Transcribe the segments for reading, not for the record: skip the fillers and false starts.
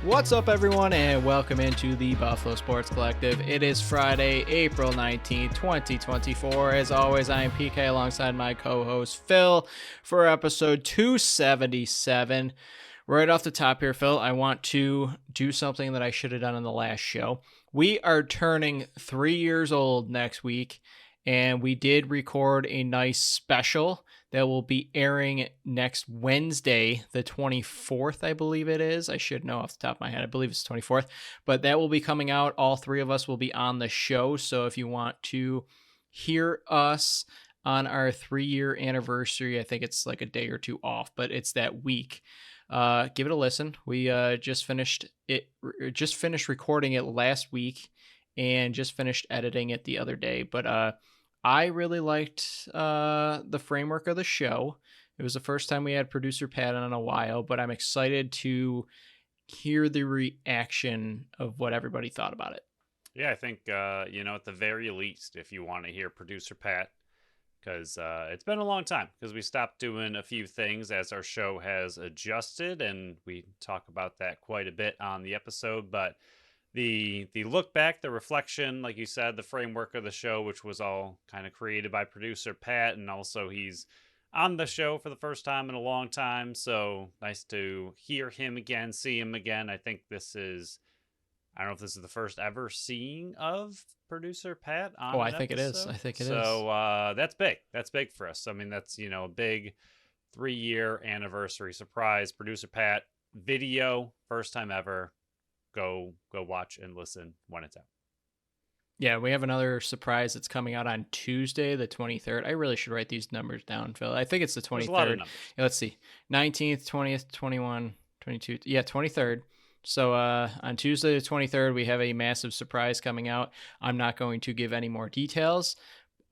What's up, everyone, and welcome into the Buffalo Sports Collective. It is Friday, April 19th, 2024. As always, I am PK alongside my co-host Phil for episode 277. Right off the top here, Phil, I want to do something that I should have done in the last show. We are turning 3 years old next week, and we did record a nice special that will be airing next Wednesday, the 24th, I believe it is. I should know off the top of my head. I believe it's 24th, but that will be coming out. All three of us will be on the show. So if you want to hear us on our 3-year anniversary, I think it's like a day or two off, but it's that week. Give it a listen. We just finished recording it last week and just finished editing it the other day. But I really liked the framework of the show. It was the first time we had producer Pat on in a while, but I'm excited to hear the reaction of what everybody thought about it. Yeah, I think, at the very least, if you want to hear producer Pat, because it's been a long time because we stopped doing a few things as our show has adjusted, and we talk about that quite a bit on the episode, but the look back, the reflection, like you said, the framework of the show, which was all kind of created by producer Pat, and also he's on the show for the first time in a long time, so nice to hear him again, see him again. I think I don't know if this is the first ever seeing of producer Pat on I think episode. It is. I think it is. So that's big. That's big for us. I mean, that's, a big 3-year anniversary surprise. Producer Pat video, first time ever. Go watch and listen when it's out. Yeah, we have another surprise that's coming out on Tuesday, the 23rd. I really should write these numbers down, Phil. I think it's the 23rd. There's a lot of numbers. Yeah, let's see. 19th, 20th, 21, 22. Yeah, 23rd. So on Tuesday the 23rd, we have a massive surprise coming out. I'm not going to give any more details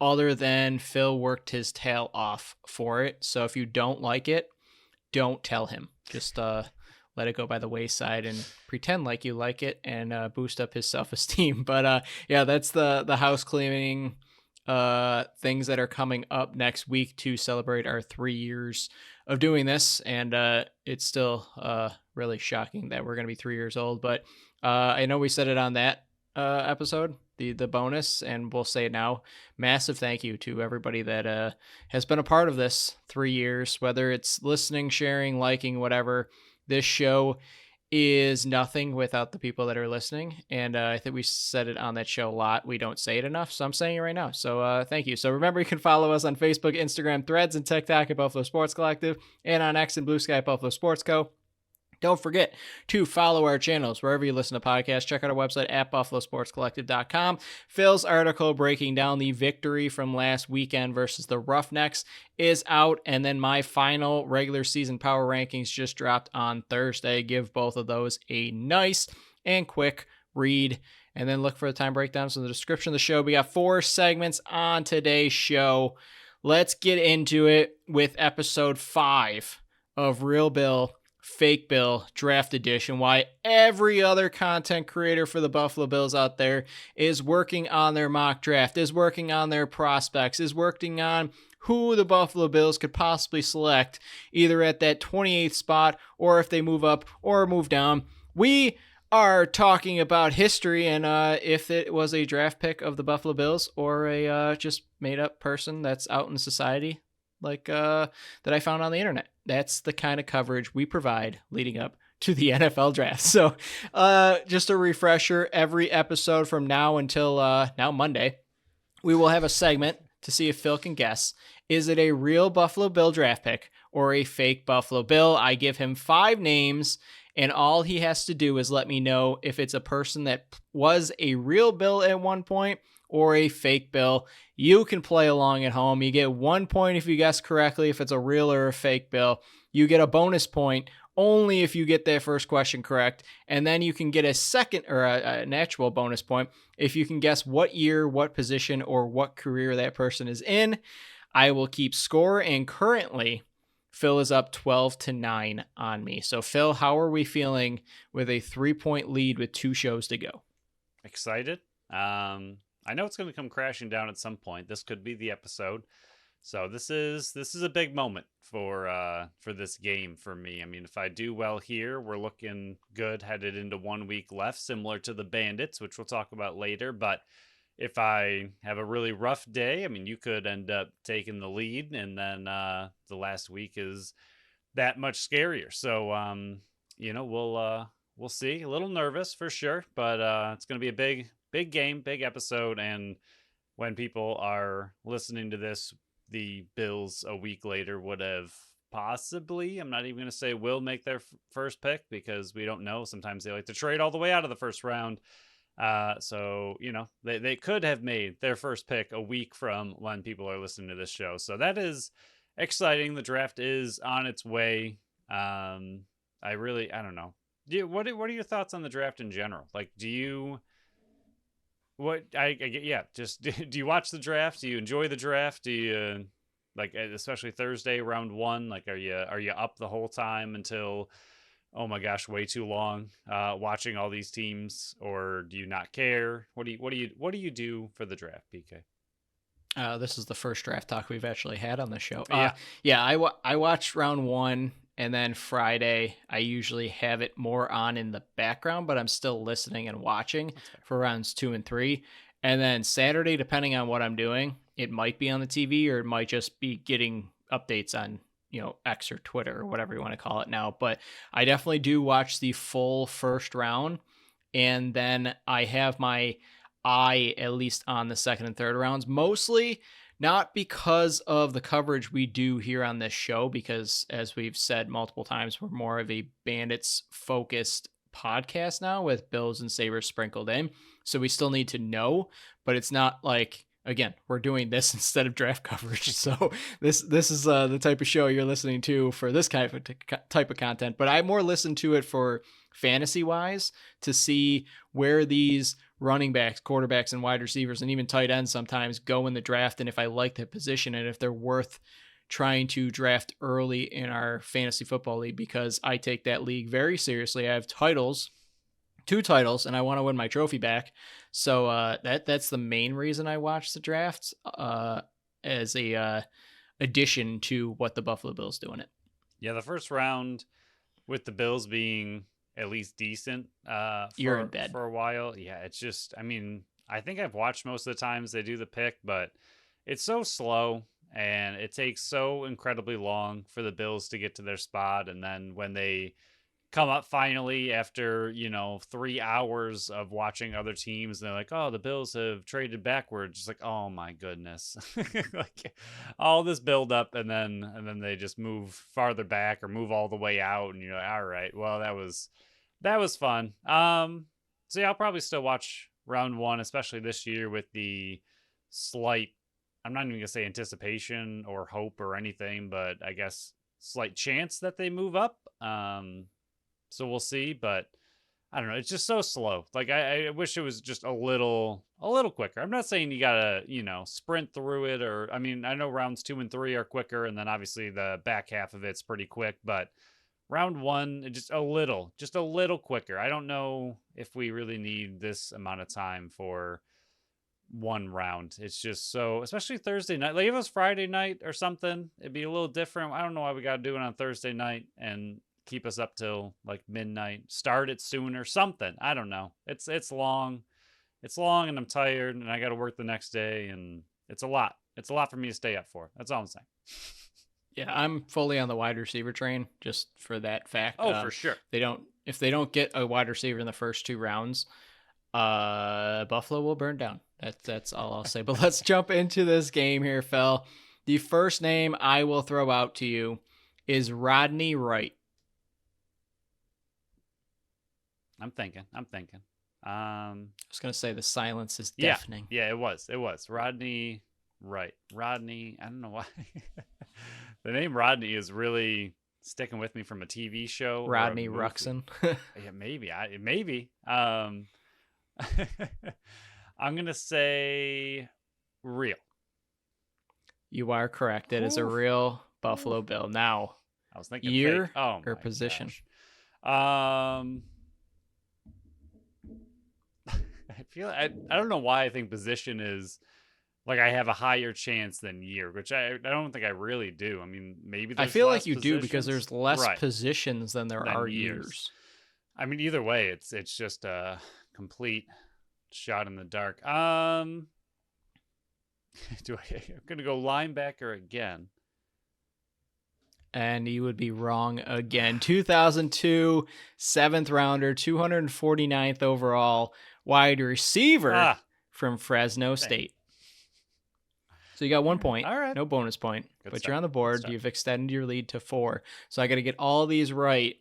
other than Phil worked his tail off for it. So if you don't like it, don't tell him. Just let it go by the wayside and pretend like you like it and boost up his self-esteem. But yeah, that's the house cleaning things that are coming up next week to celebrate our 3 years of doing this. And it's still really shocking that we're going to be 3 years old. But I know we said it on that episode, the bonus, and we'll say it now. Massive thank you to everybody that has been a part of this 3 years, whether it's listening, sharing, liking, whatever. This show is nothing without the people that are listening. And I think we said it on that show a lot. We don't say it enough, so I'm saying it right now. So thank you. So remember, you can follow us on Facebook, Instagram, Threads, and TikTok at Buffalo Sports Collective, and on X and Blue Sky at Buffalo Sports Co. Don't forget to follow our channels wherever you listen to podcasts. Check out our website at buffalosportscollective.com. Phil's article breaking down the victory from last weekend versus the Roughnecks is out. And then my final regular season power rankings just dropped on Thursday. Give both of those a nice and quick read. And then look for the time breakdowns in the description of the show. We got 4 segments on today's show. Let's get into it with episode 5 of Real Bill, Fake Bill Draft Edition. Why every other content creator for the Buffalo Bills out there is working on their mock draft, is working on their prospects, is working on who the Buffalo Bills could possibly select either at that 28th spot or if they move up or move down. We are talking about history and if it was a draft pick of the Buffalo Bills or a just made up person that's out in society like that I found on the internet. That's the kind of coverage we provide leading up to the NFL draft. So just a refresher, every episode from now until now Monday, we will have a segment to see if Phil can guess. Is it a real Buffalo Bill draft pick or a fake Buffalo Bill? I give him 5 names, and all he has to do is let me know if it's a person that was a real Bill at one point or a fake Bill. You can play along at home. You get 1 point if you guess correctly if it's a real or a fake Bill. You get a bonus point only if you get that first question correct. And then you can get a second or an actual bonus point if you can guess what year, what position, or what career that person is in. I will keep score, and currently Phil is up 12-9 on me. So Phil, how are we feeling with a 3-point lead with 2 shows to go? Excited. I know it's going to come crashing down at some point. This could be the episode. So this is a big moment for this game for me. I mean, if I do well here, we're looking good headed into 1 week left, similar to the Bandits, which we'll talk about later. But if I have a really rough day, I mean, you could end up taking the lead, and then the last week is that much scarier. So we'll see. A little nervous for sure, but it's gonna be a big game, big episode, and when people are listening to this, the Bills a week later would have possibly, I'm not even going to say will make their first pick because we don't know. Sometimes they like to trade all the way out of the first round. So, they could have made their first pick a week from when people are listening to this show. So that is exciting. The draft is on its way. I don't know. What are your thoughts on the draft in general? Like, do you what I get? Yeah, just do you watch the draft? Do you enjoy the draft? Do you like, especially Thursday round one? Like, are you up the whole time until, oh my gosh, way too long, watching all these teams, or do you not care? What do you do for the draft, PK? This is the first draft talk we've actually had on the show. Yeah, Yeah, I watched round one, and then Friday I usually have it more on in the background, but I'm still listening and watching that's fair. for rounds 2 and 3. And then Saturday, depending on what I'm doing, it might be on the TV or it might just be getting updates on X or Twitter or whatever you want to call it now. But I definitely do watch the full first round, and then I have my eye at least on the second and third rounds, mostly not because of the coverage we do here on this show, because as we've said multiple times, we're more of a Bandits focused podcast now with Bills and Sabres sprinkled in. So we still need to know, but it's not like, again, we're doing this instead of draft coverage. So this is the type of show you're listening to for this type of content, but I more listen to it for fantasy wise to see where these running backs, quarterbacks, and wide receivers, and even tight ends sometimes go in the draft. And if I like their position and if they're worth trying to draft early in our fantasy football league, because I take that league very seriously. I have two titles, and I want to win my trophy back. So that's the main reason I watch the draft as a addition to what the Buffalo Bills do in it. Yeah, the first round with the Bills being at least decent You're in for bed. for a while. Yeah, it's just, I mean, I think I've watched most of the times they do the pick, but it's so slow and it takes so incredibly long for the Bills to get to their spot, and then when they come up finally after 3 hours of watching other teams, and they're like, oh, the Bills have traded backwards. It's like, oh my goodness. Like, all this build up, and then they just move farther back or move all the way out, and you're like, all right, well, that was fun. So yeah, I'll probably still watch round one, especially this year, with the slight, I'm not even gonna say anticipation or hope or anything, but I guess slight chance that they move up. So we'll see, but I don't know. It's just so slow. Like, I wish it was just a little quicker. I'm not saying you gotta, sprint through it, or, I mean, I know rounds 2 and 3 are quicker, and then obviously the back half of it's pretty quick, but round one, just a little quicker. I don't know if we really need this amount of time for one round. It's just so, especially Thursday night. Like, if it was Friday night or something, it'd be a little different. I don't know why we got to do it on Thursday night and keep us up till like midnight. Start it sooner, something. I don't know. It's long. It's long, and I'm tired, and I got to work the next day, and it's a lot. It's a lot for me to stay up for. That's all I'm saying. Yeah, I'm fully on the wide receiver train just for that fact. Oh, for sure. If they don't get a wide receiver in the first 2 rounds, Buffalo will burn down. That's all I'll say. But let's jump into this game here, Phil. The first name I will throw out to you is Rodney Wright. I'm thinking. I was gonna say the silence is Yeah, deafening. yeah, it was. Rodney Wright. Rodney, I don't know why. The name Rodney is really sticking with me from a TV show. Rodney Ruxin. Yeah, maybe. I'm gonna say real. You are correct. It is a real Buffalo Bill. Now, I was thinking year fake. Oh, or my position? gosh. I don't know why I think position is like I have a higher chance than year, which I don't think I really do. I mean, maybe I there's feel like less you do because positions, there's less right, positions than there than are years. years. I mean, either way, it's just a complete shot in the dark. I'm gonna go linebacker again. And you would be wrong again. 2002, 7th rounder, 249th overall, wide receiver Ah, from Fresno dang. State. So you got 1 point, All right, no bonus point, good but start. you're on the Good board. start. You've extended your lead to 4. So I got to get all these right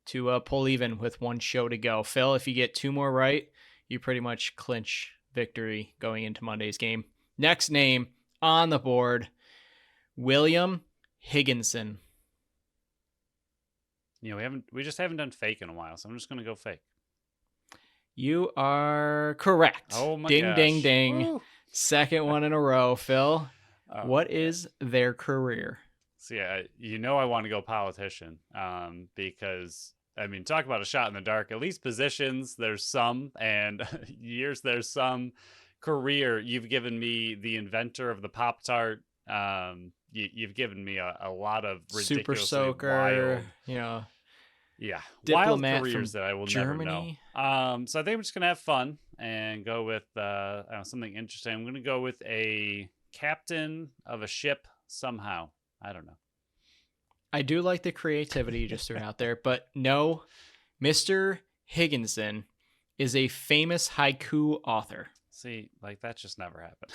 to pull even with 1 show to go. Phil, if you get 2 more right, you pretty much clinch victory going into Monday's game. Next name on the board, William Higginson. You know, we just haven't done fake in a while, so I'm just gonna go fake. You are correct. Oh my Ding, ding, gosh. ding. Woo. Second one in a row. Phil, Oh, what man. is their career? So yeah, you know I want to go politician, because I mean, talk about a shot in the dark. At least positions, there's some, and years, there's some. Career, you've given me the inventor of the Pop Tart. You've given me a lot of Super ridiculously soaker, wild, yeah, wild diplomat careers from that I will never know. Germany. So I think I'm just gonna have fun and go with something interesting. I'm gonna go with a captain of a ship somehow. I don't know. I do like the creativity you just threw out there, but no, Mr. Higginson is a famous haiku author. See, like that just never happened.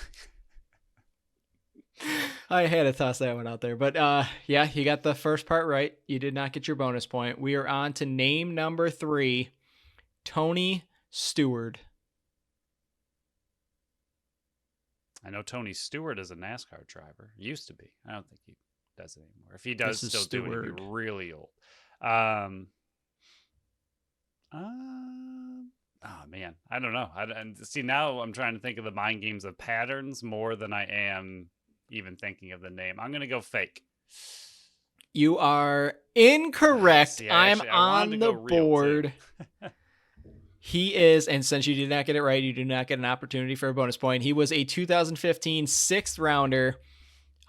I had to toss that one out there, but yeah, you got the first part right. You did not get your bonus point. We are on to name number 3, Tony Stewart. I know Tony Stewart is a NASCAR driver. Used to be. I don't think he does it anymore. If he does still do it, he'd be really old. Oh man, I don't know. And see, now I'm trying to think of the mind games of patterns more than I am even thinking of the name. I'm gonna go fake. You are incorrect. See, I'm I wanted on to the go real board. too. He is, and since you did not get it right, you do not get an opportunity for a bonus point. He was a 2015 6th rounder,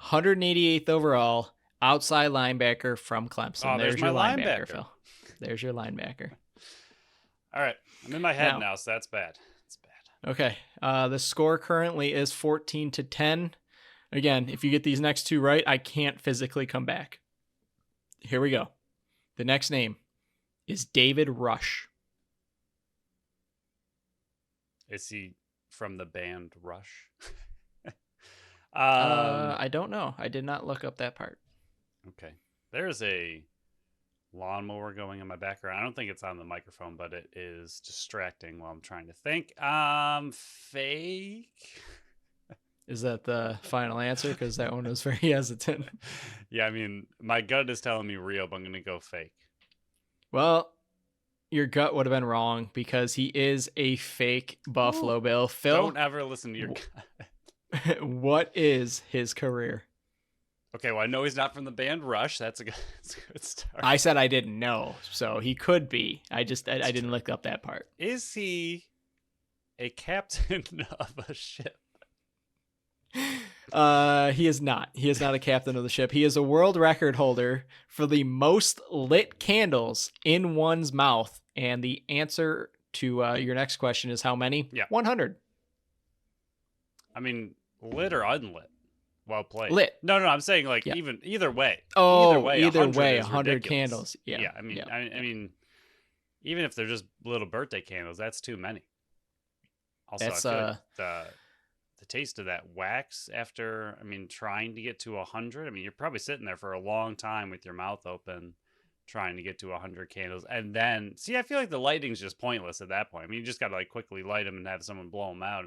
188th overall, outside linebacker from Clemson. Oh, there's your my linebacker, linebacker. Phil. There's your linebacker. All right, I'm in my head now, so that's bad. It's bad. Okay. The score currently is 14-10. Again, if you get these next 2 right, I can't physically come back. Here we go. The next name is David Rush. Is he from the band Rush? I don't know. I did not look up that part. Okay. There's a lawnmower going in my background. I don't think it's on the microphone, but it is distracting while I'm trying to think. Fake. Is that the final answer? Because that one was very hesitant. Yeah, I mean, my gut is telling me real, but I'm going to go fake. Well, your gut would have been wrong because he is a fake Buffalo Bill. Phil, don't ever listen to your gut. What is his career? Okay, well, I know he's not from the band Rush. That's a good start. I said I didn't know, so he could be. I didn't look up that part. Is he a captain of a ship? He is not. He is not a captain of the ship. He is a world record holder for the most lit candles in one's mouth. And the answer to your next question is how many? Yeah. 100. I mean, lit or unlit? Well played. Lit. No, I'm saying like Yeah. even either way. Oh, either way, 100 ridiculous. candles. Yeah. Yeah. I mean, even if they're just little birthday candles, that's too many. Also, That's I feel like the taste of that wax after, trying to get to 100. You're probably sitting there for a long time with your mouth open, trying to get to 100 candles, and then see, I feel like the lighting's just pointless at that point. You just got to like quickly light them and have someone blow them out.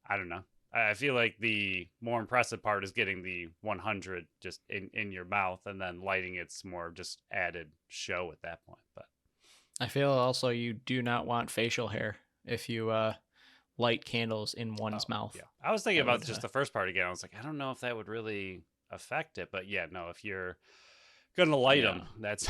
I don't know. I feel like the more impressive part is getting the 100 just in your mouth, and then lighting it's more just added show at that point. But I feel also you do not want facial hair if you light candles in one's mouth. Yeah, I was thinking about just the first part again. I was like, I don't know if that would really affect it, but yeah, no, if you're gonna light them, that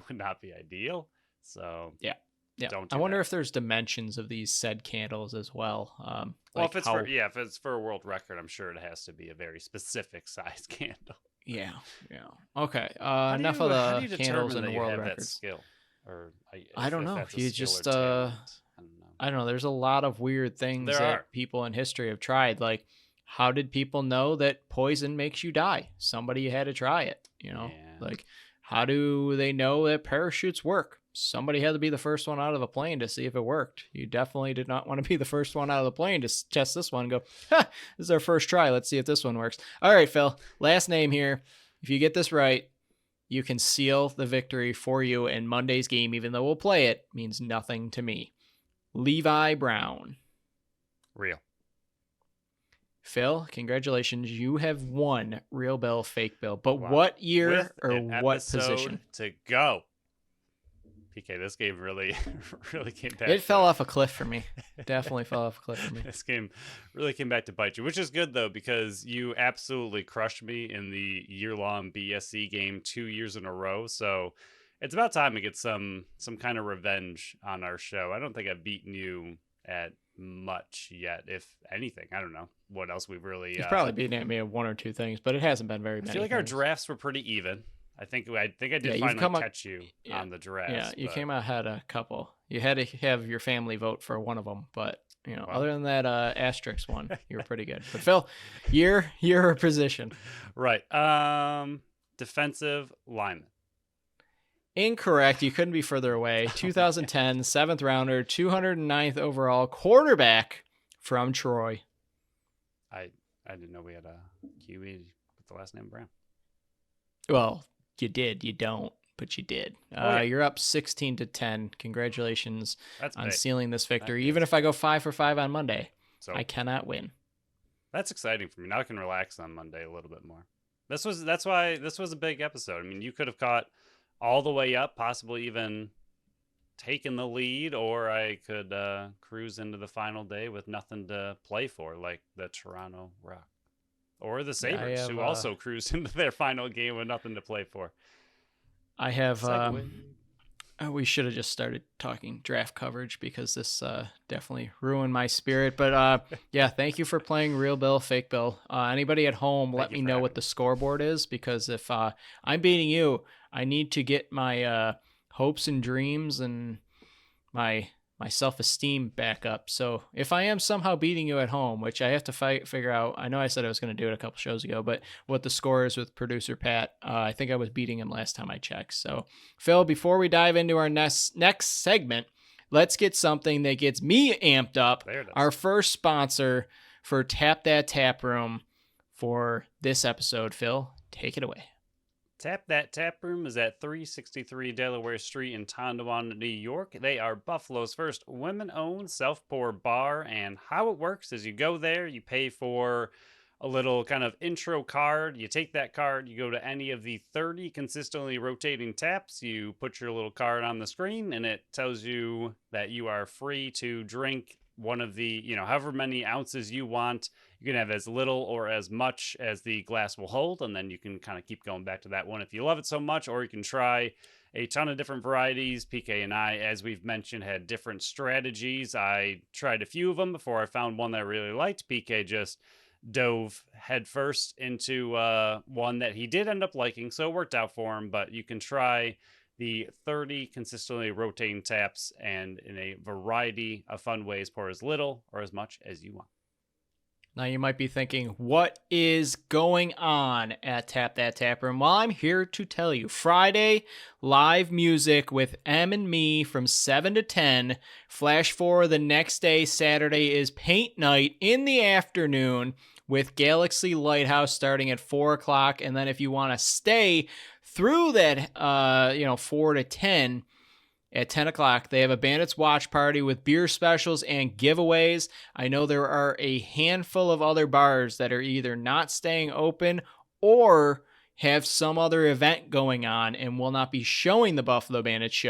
would not be ideal. So yeah. Yeah. Don't I do wonder that. if there's dimensions of these said candles as well. Well, Like if it's how, if it's for a world record, I'm sure it has to be a very specific size candle. yeah. Yeah. Okay. Enough of How do the you candles determine that and you world have that records. skill, or I don't if know. that's a You skill or just, talent? I don't know. I don't know. There's a lot of weird things There are. that people in history have tried. Like, how did people know that poison makes you die? Somebody had to try it, Yeah. Like, how do they know that parachutes work? Somebody had to be the first one out of a plane to see if it worked. You definitely did not want to be the first one out of the plane to test this one and go, ha, this is our first try. Let's see if this one works. All right, Phil, last name here. If you get this right, you can seal the victory for you, and Monday's game, even though we'll play it, means nothing to me. Levi Brown. Real. Phil, congratulations. You have won Real Bill, Fake Bill. But Wow. what year With or an what episode position? to go. PK, this game really, really came back. It fell off a cliff for me. Definitely fell off a cliff for me. This game really came back to bite you, which is good though, because you absolutely crushed me in the year-long BSC game 2 years in a row. So it's about time to get some kind of revenge on our show. I don't think I've beaten you at much yet, if anything. I don't know what else we've really. He's probably beating me at one or two things, but it hasn't been very many. I feel like our drafts were pretty even. I think I did finally catch you on the drafts. Yeah, you came out ahead a couple. You had to have your family vote for one of them, but other than that asterisk one, you were pretty good. But Phil, year or position? Right. Defensive lineman. Incorrect. You couldn't be further away. 2010, 7th rounder, 209th overall, quarterback from Troy. I didn't know we had a QE with the last name Brown. Well, you did. You don't, but you did. Yeah. You're up 16-10. Congratulations on big. sealing this victory. Even if I go 5 for 5 on Monday, so I cannot win. That's exciting for me. Now I can relax on Monday a little bit more. That's why this was a big episode. I mean, you could have caught all the way up, possibly even taken the lead, or I could cruise into the final day with nothing to play for, like the Toronto Rock. Or the Sabres, who also cruised into their final game with nothing to play for. I have... we should have just started talking draft coverage because this definitely ruined my spirit. But yeah, thank you for playing Real Bill, Fake Bill. Anybody at home, let me know what the scoreboard is, because if I'm beating you, I need to get my hopes and dreams and my self-esteem back up. So if I am somehow beating you at home, which I have to figure out, I know I said I was going to do it a couple shows ago, but what the score is with producer Pat, I think I was beating him last time I checked. So Phil, before we dive into our next segment, let's get something that gets me amped up. Our first sponsor for Tap That Tap Room for this episode. Phil, take it away. Tap That Tap Room is at 363 Delaware Street in Tonawanda, New York. They are Buffalo's first women-owned self-pour bar, and how it works is you go there, you pay for a little kind of intro card. You take that card, you go to any of the 30 consistently rotating taps, you put your little card on the screen, and it tells you that you are free to drink one of the, however many ounces you want. You can have as little or as much as the glass will hold, and then you can kind of keep going back to that one if you love it so much, or you can try a ton of different varieties. PK and I, as we've mentioned, had different strategies. I tried a few of them before I found one that I really liked. PK just dove headfirst into one that he did end up liking, so it worked out for him. But you can try the 30 consistently rotating taps, and in a variety of fun ways, pour as little or as much as you want. Now you might be thinking, what is going on at Tap That Tap Room? Well, I'm here to tell you. Friday, live music with M and me from 7 to 10. Flash forward the next day, Saturday, is paint night in the afternoon with Galaxy Lighthouse starting at 4 o'clock. And then if you want to stay through that, 4 to 10, at 10 o'clock, they have a Bandits watch party with beer specials and giveaways. I know there are a handful of other bars that are either not staying open or have some other event going on and will not be showing the Buffalo Bandits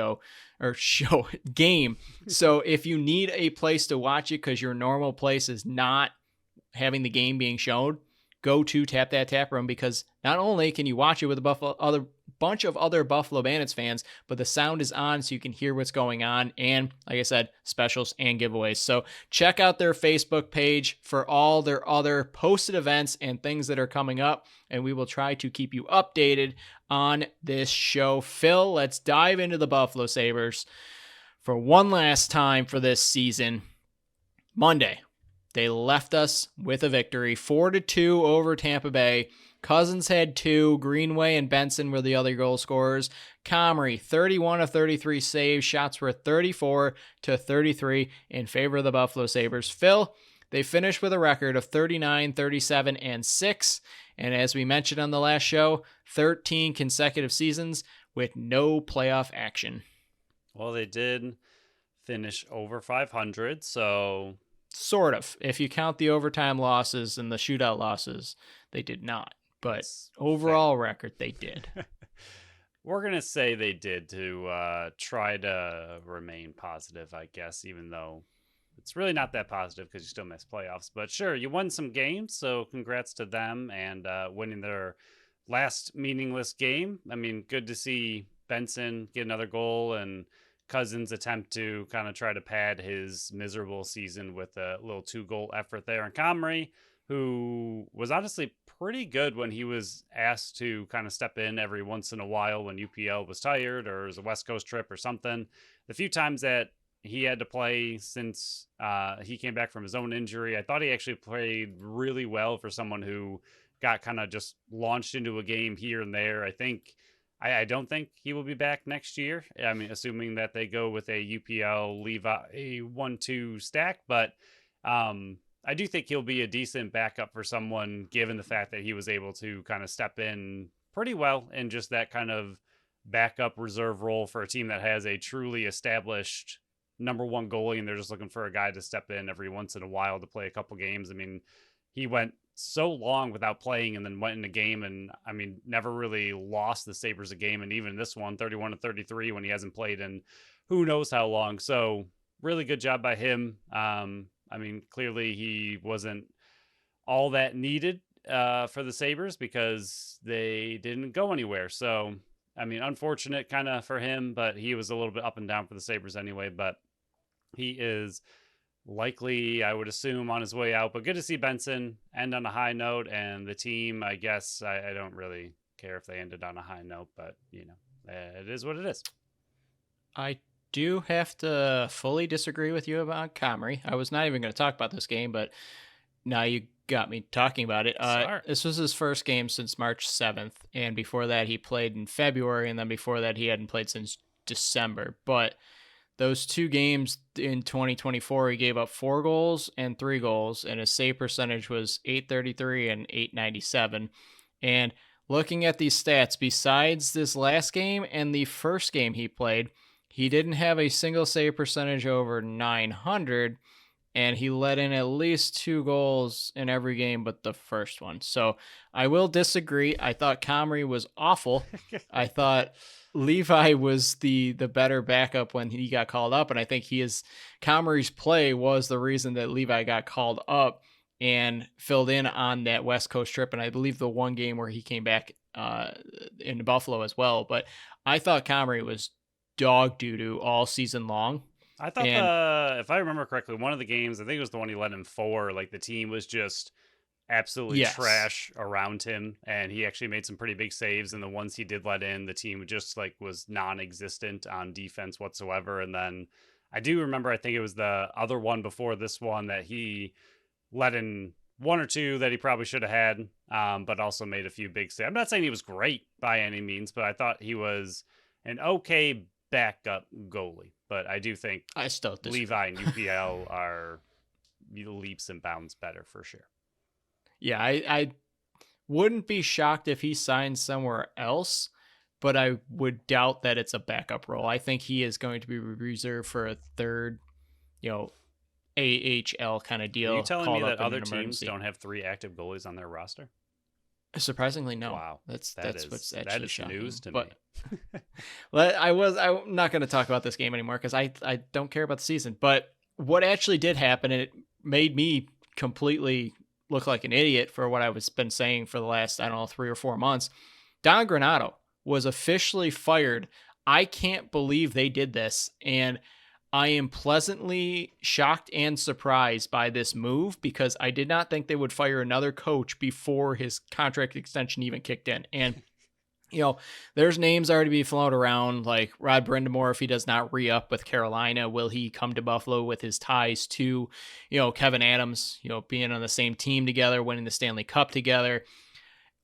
game. So if you need a place to watch it because your normal place is not having the game being shown, go to Tap That Tap Room, because not only can you watch it with the other bunch of other Buffalo Bandits fans, but the sound is on so you can hear what's going on. And like I said, specials and giveaways. So check out their Facebook page for all their other posted events and things that are coming up. And we will try to keep you updated on this show. Phil, let's dive into the Buffalo Sabres for one last time for this season. Monday, they left us with a victory, 4-2 over Tampa Bay. Cousins had 2. Greenway and Benson were the other goal scorers. Comrie, 31 of 33 saves. Shots were 34-33 in favor of the Buffalo Sabres. Phil, they finished with a record of 39, 37, and 6. And as we mentioned on the last show, 13 consecutive seasons with no playoff action. Well, they did finish over 500, so... Sort of. If you count the overtime losses and the shootout losses, they did not. But That's overall record, they did. We're going to say they did to try to remain positive, I guess, even though it's really not that positive because you still miss playoffs. But sure, you won some games, so congrats to them and winning their last meaningless game. I mean, good to see Benson get another goal and Cousins attempt to kind of try to pad his miserable season with a little 2-goal effort there. And Comrie, who was honestly pretty good when he was asked to kind of step in every once in a while when UPL was tired or it was a West Coast trip or something. The few times that he had to play since he came back from his own injury, I thought he actually played really well for someone who got kind of just launched into a game here and there. I don't think he will be back next year. I mean, assuming that they go with a UPL Levi a 1-2 stack, but I do think he'll be a decent backup for someone given the fact that he was able to kind of step in pretty well in just that kind of backup reserve role for a team that has a truly established number one goalie and they're just looking for a guy to step in every once in a while to play a couple games. I mean, he went so long without playing and then went in a game and I mean never really lost the Sabres a game, and even this one 31-33 when he hasn't played in who knows how long. So really good job by him. I mean, clearly he wasn't all that needed for the Sabres because they didn't go anywhere. So I mean, unfortunate kind of for him, but he was a little bit up and down for the Sabres anyway. But he is likely, I would assume, on his way out. But good to see Benson end on a high note, and the team, I guess, I don't really care if they ended on a high note, but you know, it is what it is. I do have to fully disagree with you about Comrie. I was not even going to talk about this game, but now you got me talking about it. This was his first game since March 7th, and before that he played in February, and then before that he hadn't played since December. But those 2 games in 2024, he gave up 4 goals and 3 goals, and his save percentage was .833 and .897. And looking at these stats, besides this last game and the first game he played, he didn't have a single save percentage over 900, and he let in at least 2 goals in every game but the first one. So I will disagree. I thought Comrie was awful. I thought Levi was the better backup when he got called up, and I think Comrie's play was the reason that Levi got called up and filled in on that West Coast trip, and I believe the one game where he came back in Buffalo as well. But I thought Comrie was dog doo-doo all season long. I thought if I remember correctly, one of the games, I think it was the one he let in 4, like the team was just absolutely trash around him, and he actually made some pretty big saves, and the ones he did let in, the team just like was non-existent on defense whatsoever. And then I do remember, I think it was the other one before this one that he let in 1 or 2 that he probably should have had, but also made a few big saves. I'm not saying he was great by any means, but I thought he was an okay backup goalie. But I do think Levi and UPL are leaps and bounds better for sure. Yeah, I wouldn't be shocked if he signed somewhere else, but I would doubt that it's a backup role. I think he is going to be reserved for a third, AHL kind of deal. Are you telling me that other teams don't have 3 active goalies on their roster? Surprisingly, no. Wow, that's what's actually that is shocking. news to me. But I'm not going to talk about this game anymore because I don't care about the season. But what actually did happen, and it made me completely look like an idiot for what I was been saying for the last 3 or 4 months. Don Granato was officially fired. I can't believe they did this. And I am pleasantly shocked and surprised by this move because I did not think they would fire another coach before his contract extension even kicked in. And there's names already be flown around like Rod Brindamore. If he does not re-up with Carolina, will he come to Buffalo with his ties to, Kevin Adams, being on the same team together, winning the Stanley Cup together?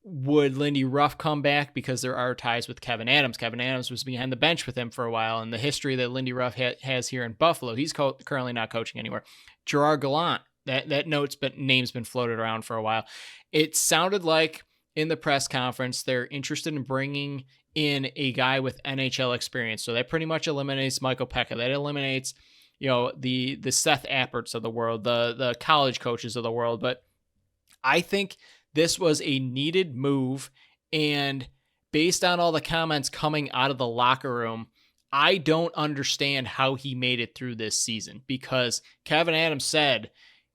Would Lindy Ruff come back because there are ties with Kevin Adams? Kevin Adams was behind the bench with him for a while, and the history that Lindy Ruff has here in Buffalo, he's currently not coaching anywhere. Gerard Gallant, that name's been floated around for a while. It sounded like in the press conference they're interested in bringing in a guy with NHL experience, so that pretty much eliminates Michael Pekka. That eliminates the Seth Apperts of the world, the college coaches of the world. But I think this was a needed move, and based on all the comments coming out of the locker room, I don't understand how he made it through this season, because Kevin Adams said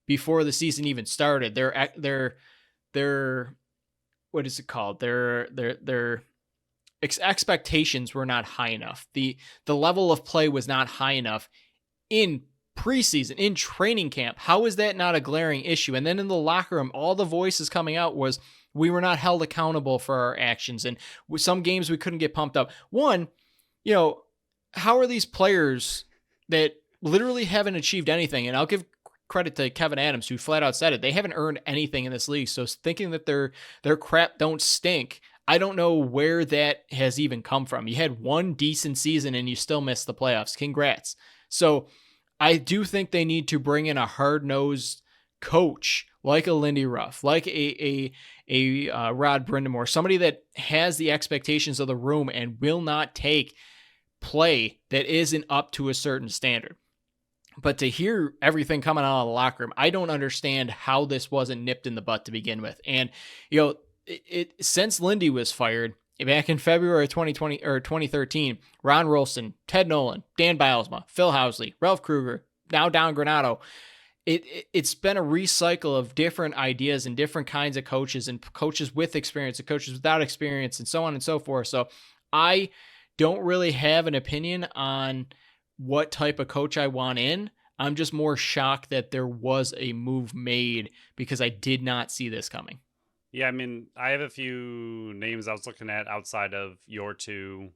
before the season even started, their what is it called? Their expectations were not high enough. The level of play was not high enough in preseason, in training camp. How is that not a glaring issue? And then in the locker room, all the voices coming out was we were not held accountable for our actions. And with some games we couldn't get pumped up. One, how are these players that literally haven't achieved anything? And I'll give credit to Kevin Adams, who flat out said it. They haven't earned anything in this league. So thinking that their crap don't stink, I don't know where that has even come from. You had one decent season and you still missed the playoffs. Congrats. So I do think they need to bring in a hard-nosed coach like a Lindy Ruff, like a Rod Brindamore, somebody that has the expectations of the room and will not take play that isn't up to a certain standard. But to hear everything coming out of the locker room, I don't understand how this wasn't nipped in the butt to begin with. And, since Lindy was fired back in February of 2020 or 2013, Ron Rolston, Ted Nolan, Dan Bylsma, Phil Housley, Ralph Kruger, now Don Granato, it's been a recycle of different ideas and different kinds of coaches, and coaches with experience and coaches without experience, and so on and so forth. So I don't really have an opinion on what type of coach I want in. I'm just more shocked that there was a move made because I did not see this coming. Yeah, I mean, I have a few names I was looking at outside of your two,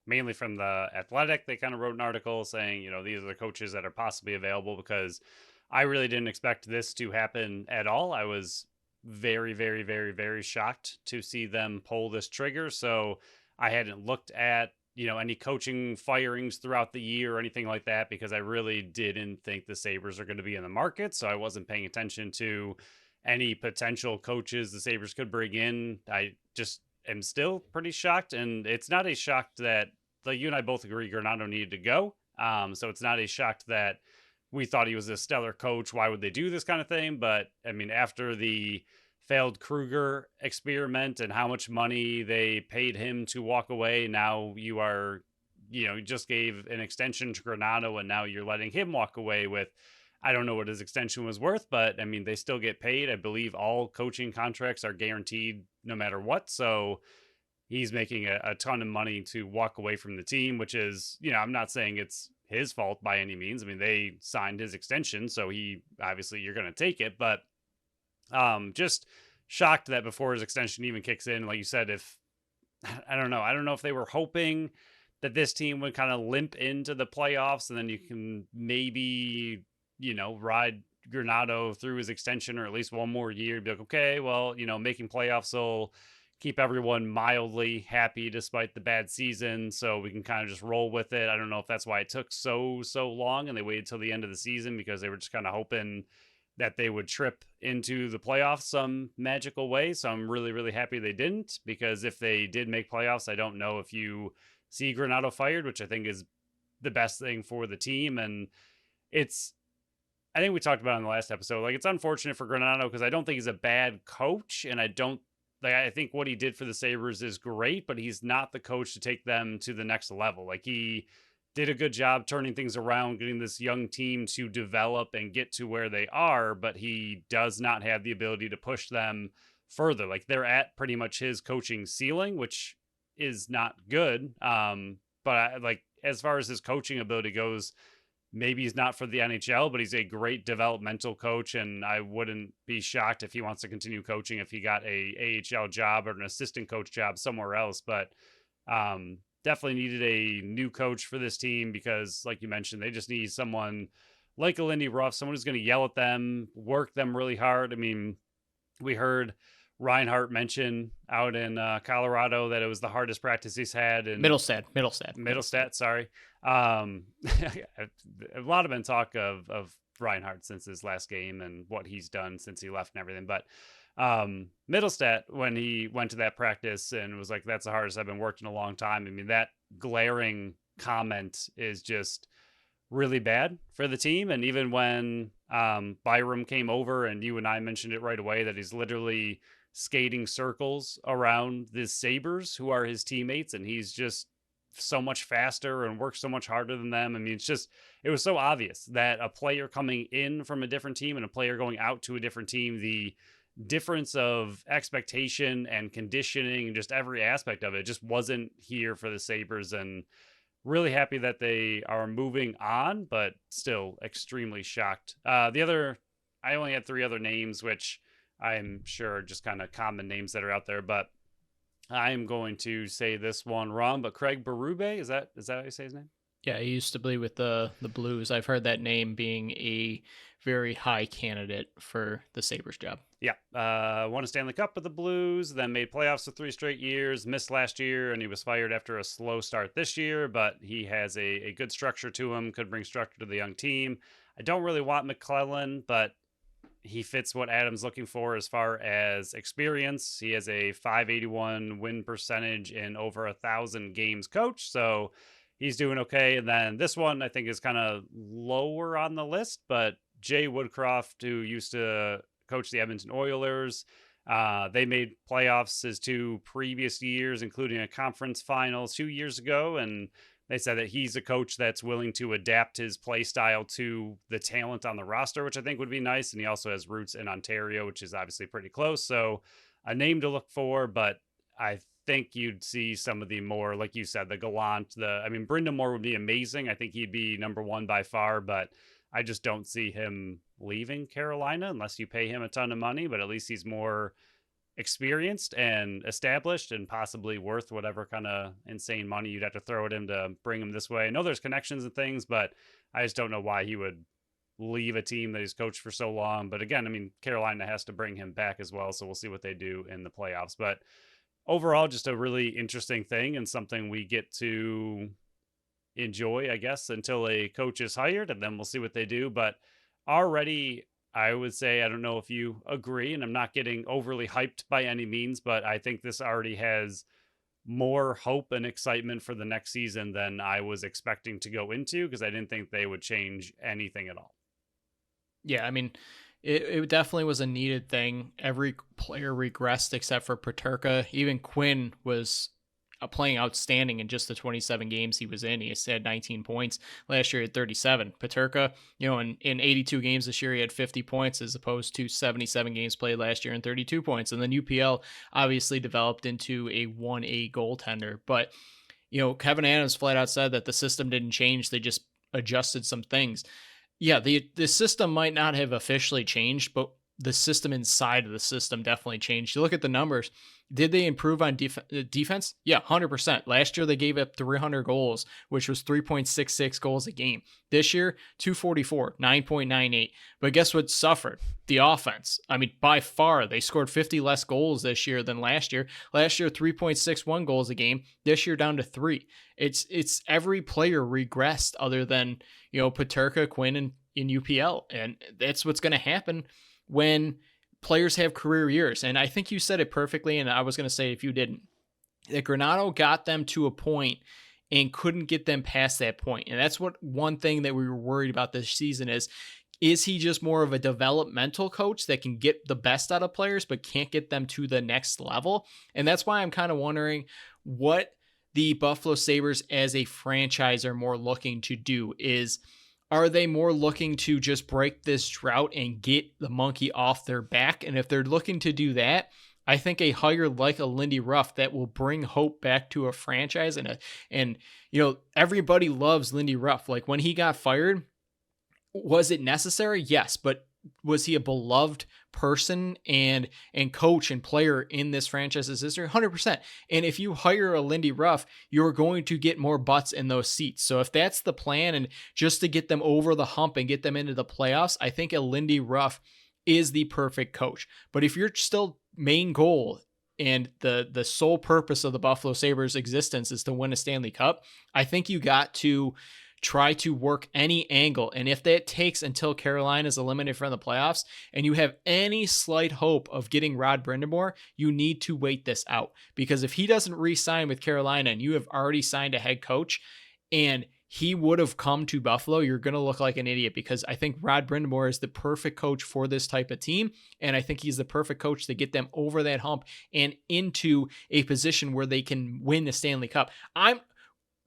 mainly from The Athletic. They kind of wrote an article saying, these are the coaches that are possibly available, because I really didn't expect this to happen at all. I was very, very, very, very shocked to see them pull this trigger. So I hadn't looked at any coaching firings throughout the year or anything like that, because I really didn't think the Sabres are going to be in the market. So I wasn't paying attention to any potential coaches the Sabres could bring in. I just am still pretty shocked. And it's not a shock that, like, you and I both agree Granato needed to go. So it's not a shock that we thought he was a stellar coach. Why would they do this kind of thing? But I mean, after the failed Kruger experiment and how much money they paid him to walk away, now you are, you just gave an extension to Granato, and now you're letting him walk away with, I don't know what his extension was worth, but I mean, they still get paid. I believe all coaching contracts are guaranteed no matter what. So he's making a ton of money to walk away from the team, which is, I'm not saying it's his fault by any means. I mean, they signed his extension, so obviously you're going to take it, but just shocked that before his extension even kicks in, like you said, I don't know if they were hoping that this team would kind of limp into the playoffs, and then you can maybe, ride Granato through his extension, or at least one more year, be like, okay, well, making playoffs will keep everyone mildly happy despite the bad season, so we can kind of just roll with it. I don't know if that's why it took so long and they waited till the end of the season, because they were just kind of hoping that they would trip into the playoffs some magical way. So I'm really, really happy they didn't, because if they did make playoffs, I don't know if you see Granato fired, which I think is the best thing for the team. And I think we talked about it in the last episode, like, it's unfortunate for Granato because I don't think he's a bad coach, and I think what he did for the Sabres is great, but he's not the coach to take them to the next level. Like, he did a good job turning things around, getting this young team to develop and get to where they are, but he does not have the ability to push them further. Like, they're at pretty much his coaching ceiling, which is not good. But like as far as his coaching ability goes, maybe he's not for the NHL, but he's a great developmental coach, and I wouldn't be shocked if he wants to continue coaching if he got a AHL job or an assistant coach job somewhere else. But definitely needed a new coach for this team because, like you mentioned, they just need someone like a Lindy Ruff, someone who's going to yell at them, work them really hard. I mean, we heard Reinhart mention out in Colorado that it was the hardest practice he's had in Middlestat. Sorry. A lot of been talk of Reinhart since his last game and what he's done since he left and everything. But Middlestat, when he went to that practice and was like, that's the hardest I've been working a long time. I mean, that glaring comment is just really bad for the team. And even when Byram came over and you and I mentioned it right away that he's literally skating circles around the Sabres who are his teammates, and he's just so much faster and works so much harder than them. I mean, it was so obvious that a player coming in from a different team and a player going out to a different team, the difference of expectation and conditioning and just every aspect of it just wasn't here for the Sabres. And really happy that they are moving on, but still extremely shocked. I only had 3 other names, which I'm sure are just kind of common names that are out there, but I'm going to say this one wrong, but Craig Berube, is that how you say his name? Yeah, he used to be with the Blues. I've heard that name being a very high candidate for the Sabres job. Yeah, won a Stanley Cup with the Blues, then made playoffs for 3 straight years, missed last year, and he was fired after a slow start this year, but he has a good structure to him, could bring structure to the young team. I don't really want McClellan, but he fits what Adam's looking for as far as experience. He has a .581 win percentage in over 1,000 games coached, so he's doing okay. And then this one I think is kind of lower on the list, but Jay Woodcroft, who used to coach the Edmonton Oilers, they made playoffs his 2 previous years, including a conference finals 2 years ago, and they said that he's a coach that's willing to adapt his play style to the talent on the roster, which I think would be nice. And he also has roots in Ontario, which is obviously pretty close. So a name to look for, but I think you'd see some of the more, like you said, the Gallant, Brendan Moore would be amazing. I think he'd be number 1 by far, but I just don't see him leaving Carolina unless you pay him a ton of money, but at least he's more experienced and established and possibly worth whatever kind of insane money you'd have to throw at him to bring him this way. I know there's connections and things, but I just don't know why he would leave a team that he's coached for so long. But again, I mean, Carolina has to bring him back as well, so we'll see what they do in the playoffs. But overall, just a really interesting thing and something we get to enjoy, I guess, until a coach is hired, and then we'll see what they do. But already, I would say, I don't know if you agree, and I'm not getting overly hyped by any means, but I think this already has more hope and excitement for the next season than I was expecting to go into, because I didn't think they would change anything at all. Yeah, I mean, it definitely was a needed thing. Every player regressed except for Peterka. Even Quinn was playing outstanding in just the 27 games he was in. He had 19 points. Last year he had 37. Peterka, in 82 games this year, he had 50 points as opposed to 77 games played last year and 32 points. And then UPL obviously developed into a 1A goaltender. But, Kevin Adams flat out said that the system didn't change. They just adjusted some things. Yeah, the system might not have officially changed, but the system inside of the system definitely changed. You look at the numbers. Did they improve on defense? Yeah, 100%. Last year, they gave up 300 goals, which was 3.66 goals a game. This year, 244, 9.98. But guess what suffered? The offense. I mean, by far, they scored 50 less goals this year than last year. Last year, 3.61 goals a game. This year, down to 3. It's every player regressed other than, Peterka, Quinn, and in UPL. And that's what's going to happen when players have career years. And I think you said it perfectly, and I was going to say if you didn't, that Granato got them to a point and couldn't get them past that point. And that's one thing that we were worried about this season is he just more of a developmental coach that can get the best out of players but can't get them to the next level? And that's why I'm kind of wondering what the Buffalo Sabres as a franchise are more looking to do. Are they more looking to just break this drought and get the monkey off their back? And if they're looking to do that, I think a hire like a Lindy Ruff that will bring hope back to a franchise and everybody loves Lindy Ruff. Like when he got fired, was it necessary? Yes, but was he a beloved person and coach and player in this franchise's history? 100%. And if you hire a Lindy Ruff, you're going to get more butts in those seats. So if that's the plan and just to get them over the hump and get them into the playoffs, I think a Lindy Ruff is the perfect coach. But if your still main goal and the sole purpose of the Buffalo Sabres existence is to win a Stanley Cup, I think you got to try to work any angle. And if that takes until Carolina is eliminated from the playoffs and you have any slight hope of getting Rod Brind'Amour, you need to wait this out. Because if he doesn't re-sign with Carolina and you have already signed a head coach and he would have come to Buffalo, you're going to look like an idiot, because I think Rod Brind'Amour is the perfect coach for this type of team. And I think he's the perfect coach to get them over that hump and into a position where they can win the Stanley Cup.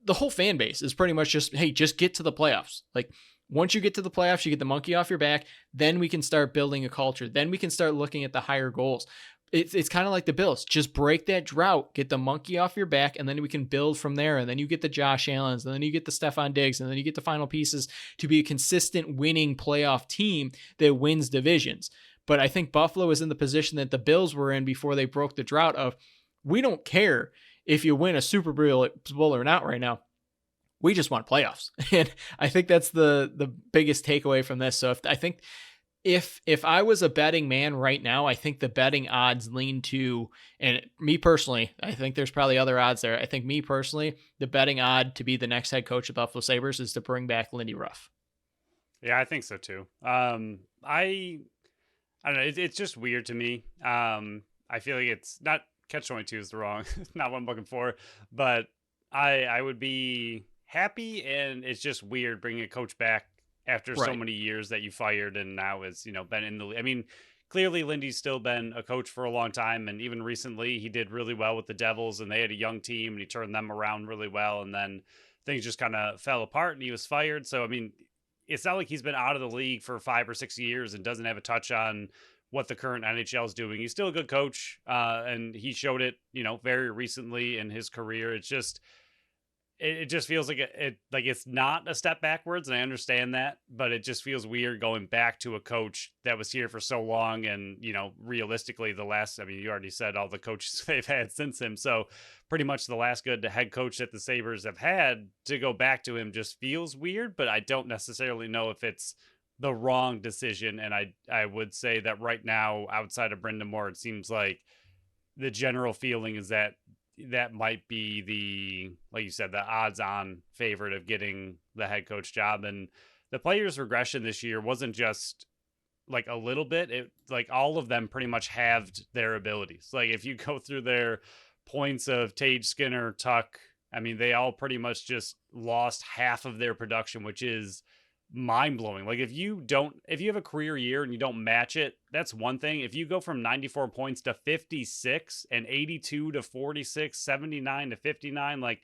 The whole fan base is pretty much just, hey, just get to the playoffs. Like once you get to the playoffs, you get the monkey off your back, then we can start building a culture. Then we can start looking at the higher goals. It's kind of like the Bills. Just break that drought, get the monkey off your back, and then we can build from there. And then you get the Josh Allens, and then you get the Stephon Diggs, and then you get the final pieces to be a consistent winning playoff team that wins divisions. But I think Buffalo is in the position that the Bills were in before they broke the drought of, we don't care if you win a Super Bowl or not right now. We just want playoffs. And I think that's the biggest takeaway from this. So if I was a betting man right now, I think the betting odds lean to, and me personally, I think there's probably other odds there. I think me personally, the betting odd to be the next head coach of Buffalo Sabres is to bring back Lindy Ruff. Yeah, I think so too. I don't know. It's just weird to me. I feel like it's not catch-22 is the wrong, not what I'm looking for, but I would be happy, and it's just weird bringing a coach back after so many years that you fired and now is, been in the, I mean, clearly Lindy's still been a coach for a long time. And even recently he did really well with the Devils and they had a young team and he turned them around really well. And then things just kind of fell apart and he was fired. So, I mean, it's not like he's been out of the league for 5 or 6 years and doesn't have a touch on what the current NHL is doing. He's still a good coach. And he showed it, very recently in his career. It just feels like it's not a step backwards, and I understand that, but it just feels weird going back to a coach that was here for so long. And, realistically, you already said all the coaches they've had since him. So pretty much the last good head coach that the Sabres have had, to go back to him just feels weird, but I don't necessarily know if it's the wrong decision. And I would say that right now, outside of Brind'Amour, it seems like the general feeling is that might be like you said, the odds on favorite of getting the head coach job. And the players' regression this year wasn't just like a little bit. It like all of them pretty much halved their abilities. Like if you go through their points of Tage, Skinner, Tuck, I mean, they all pretty much just lost half of their production, which is mind-blowing. Like if you have a career year and you don't match it, that's one thing. If you go from 94 points to 56 and 82 to 46, 79 to 59, like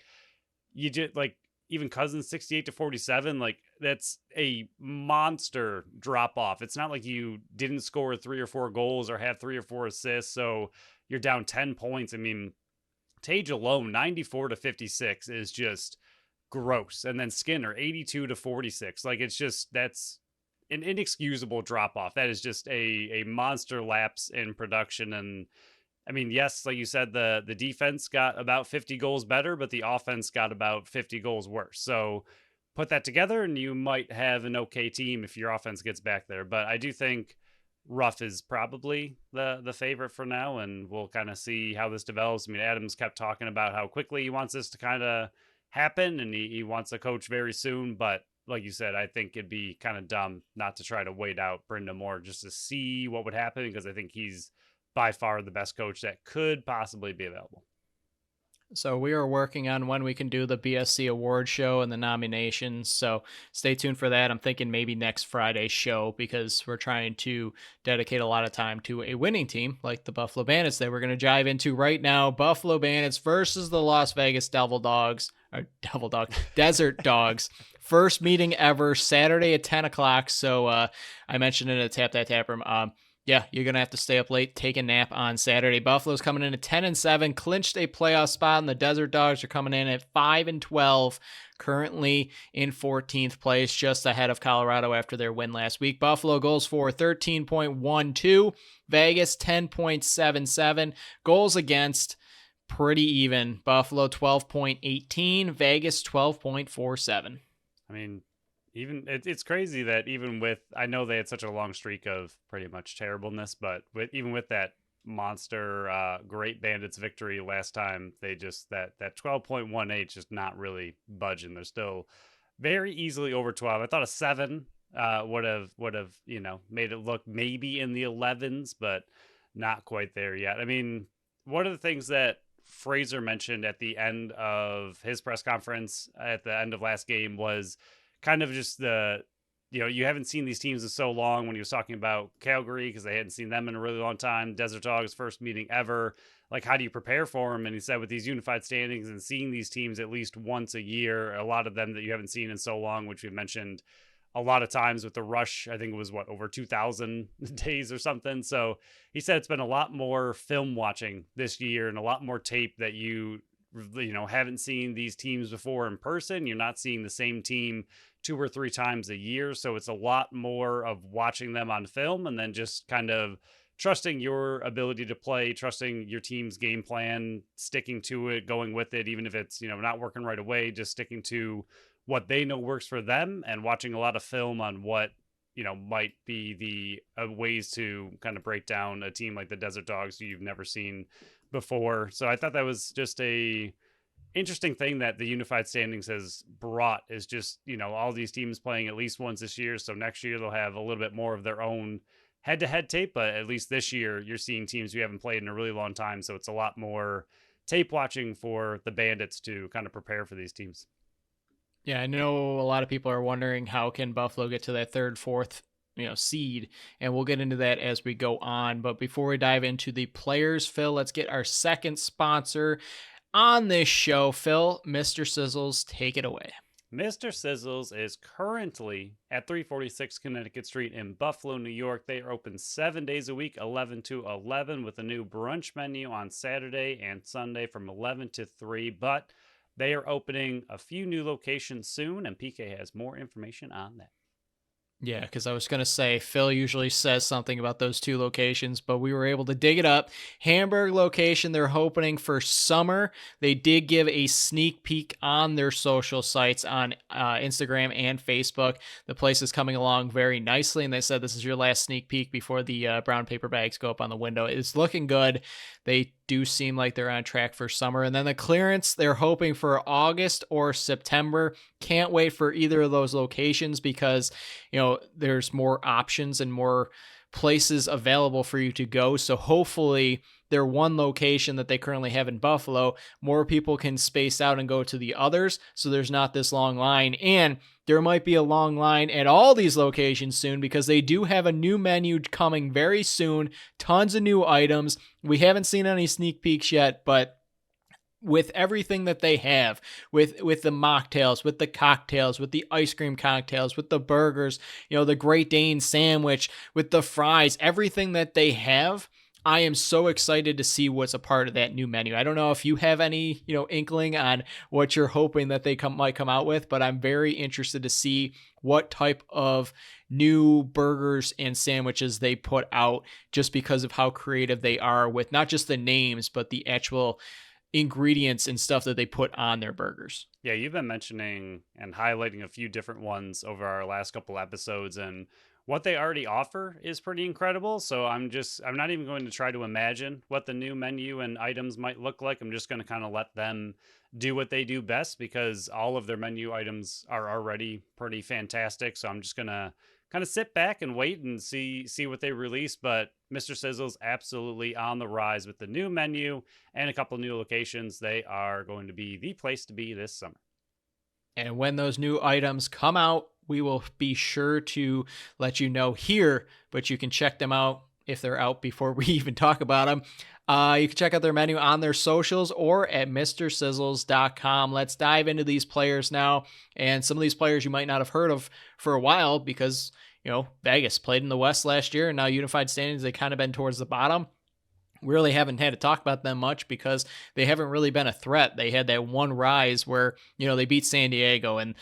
you just like even Cousins 68 to 47, like that's a monster drop off. It's not like you didn't score 3 or 4 goals or have 3 or 4 assists, so you're down 10 points. I mean, Tage alone 94 to 56 is just gross. And then Skinner 82 to 46, like that's an inexcusable drop off. That is just a monster lapse in production. And I mean, yes, like you said, the defense got about 50 goals better, but the offense got about 50 goals worse. So put that together and you might have an okay team if your offense gets back there. But I do think Ruff is probably the favorite for now, and we'll kind of see how this develops. I mean, Adams kept talking about how quickly he wants this to kind of happen, and he wants a coach very soon. But like you said, I think it'd be kind of dumb not to try to wait out Brind'Amour just to see what would happen, because I think he's by far the best coach that could possibly be available. So we are working on when we can do the BSC award show and the nominations. So stay tuned for that. I'm thinking maybe next Friday's show, because we're trying to dedicate a lot of time to a winning team like the Buffalo Bandits that we're going to dive into right now. Buffalo Bandits versus the Las Vegas Desert Dogs. First meeting ever, Saturday at 10 o'clock. So I mentioned it at Tap That Tap Room. Yeah, you're gonna have to stay up late, take a nap on Saturday. Buffalo's coming in at 10-7, clinched a playoff spot, and the Desert Dogs are coming in at 5-12, currently in 14th place, just ahead of Colorado after their win last week. Buffalo goals for 13.12, Vegas 10.77, goals against pretty even. Buffalo 12.18, Vegas 12.47. I mean, even it's crazy that even with, I know they had such a long streak of pretty much terribleness, but even with that monster Great Bandits victory last time, they just that 12.18 just not really budging. They're still very easily over 12. I thought a 7 would have made it look maybe in the 11s, but not quite there yet. I mean, one of the things that Fraser mentioned at the end of his press conference at the end of last game was kind of just you haven't seen these teams in so long, when he was talking about Calgary, because they hadn't seen them in a really long time. Desert Dogs first meeting ever. Like, how do you prepare for them? And he said with these unified standings and seeing these teams at least once a year, a lot of them that you haven't seen in so long, which we've mentioned a lot of times with the rush, I think it was over 2,000 days or something. So he said it's been a lot more film watching this year and a lot more tape that you haven't seen these teams before in person. You're not seeing the same team 2 or 3 times a year. So it's a lot more of watching them on film and then just kind of trusting your ability to play, trusting your team's game plan, sticking to it, going with it, even if it's, not working right away, just sticking to what they know works for them and watching a lot of film on what, might be the ways to kind of break down a team like the Desert Dogs who you've never seen before. So I thought that was just a interesting thing that the unified standings has brought, is just, all these teams playing at least once this year. So next year they'll have a little bit more of their own head-to-head tape, but at least this year you're seeing teams you haven't played in a really long time. So it's a lot more tape watching for the Bandits to kind of prepare for these teams. Yeah, I know a lot of people are wondering how can Buffalo get to that third, fourth, seed, and we'll get into that as we go on. But before we dive into the players, Phil, let's get our second sponsor on this show. Phil, Mr. Sizzles, take it away. Mr. Sizzles is currently at 346 Connecticut Street in Buffalo, New York. They are open 7 days a week, 11 to 11, with a new brunch menu on Saturday and Sunday from 11 to 3. But they are opening a few new locations soon, and PK has more information on that. Yeah, because I was going to say, Phil usually says something about those 2 locations, but we were able to dig it up. Hamburg location, they're opening for summer. They did give a sneak peek on their social sites on Instagram and Facebook. The place is coming along very nicely, and they said this is your last sneak peek before the brown paper bags go up on the window. It's looking good. They do seem like they're on track for summer. And then the clearance, they're hoping for August or September. Can't wait for either of those locations because, there's more options and more places available for you to go. So hopefully their one location that they currently have in Buffalo, more people can space out and go to the others. So there's not this long line. And there might be a long line at all these locations soon because they do have a new menu coming very soon. Tons of new items. We haven't seen any sneak peeks yet, but with everything that they have, with the mocktails, with the cocktails, with the ice cream cocktails, with the burgers, the Great Dane sandwich, with the fries, everything that they have, I am so excited to see what's a part of that new menu. I don't know if you have any, inkling on what you're hoping that they might come out with, but I'm very interested to see what type of new burgers and sandwiches they put out, just because of how creative they are with not just the names, but the actual ingredients and stuff that they put on their burgers. Yeah, you've been mentioning and highlighting a few different ones over our last couple episodes, and what they already offer is pretty incredible. So I'm not even going to try to imagine what the new menu and items might look like. I'm just going to kind of let them do what they do best, because all of their menu items are already pretty fantastic. So I'm just going to kind of sit back and wait and see what they release. But Mr. Sizzle's absolutely on the rise with the new menu and a couple new locations. They are going to be the place to be this summer. And when those new items come out, we will be sure to let you know here, but you can check them out if they're out before we even talk about them. You can check out their menu on their socials or at MrSizzles.com. Let's dive into these players now. And some of these players you might not have heard of for a while because, Vegas played in the West last year, and now unified standings, they kind of been towards the bottom. We really haven't had to talk about them much because they haven't really been a threat. They had that one rise where, they beat San Diego and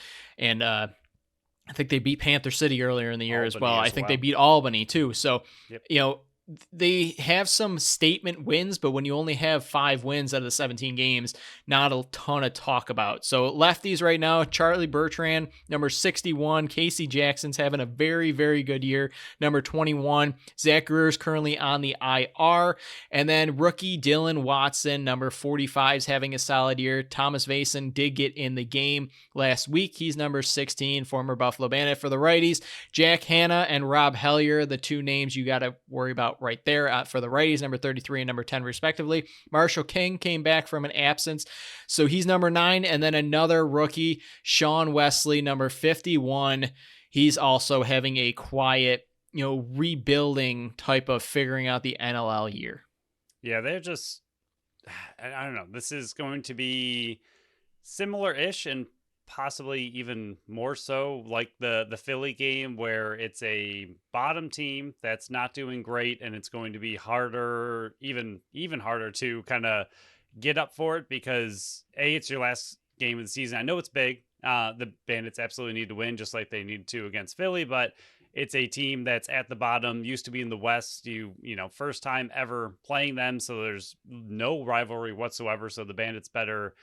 I think they beat Panther City earlier in the year as well. Albany I as think they well. beat Albany too. So, Yep. you know, they have some statement wins, but when you only have 5 wins out of the 17 games, not a ton of talk about. So lefties right now, Charlie Bertrand, number 61. Casey Jackson's having a very, very good year, number 21. Zach Greer's currently on the IR. And then rookie Dylan Watson, number 45, is having a solid year. Thomas Vason did get in the game last week. He's number 16, former Buffalo Bandit. For the righties, Jack Hanna and Rob Hellier, the two names you got to worry about right there. For the righties, number 33 and number 10 respectively. Marshall King came back from an absence, so he's number 9. And then another rookie, Sean Wesley, number 51. He's also having a quiet, rebuilding type of figuring out the NLL year. Yeah, they're just, I don't know. This is going to be similar-ish and possibly even more so like the Philly game, where it's a bottom team that's not doing great, and it's going to be harder, even harder to kind of get up for it because it's your last game of the season. I know it's big. The Bandits absolutely need to win, just like they need to against Philly, but it's a team that's at the bottom, used to be in the West. First time ever playing them, so there's no rivalry whatsoever. So the Bandits better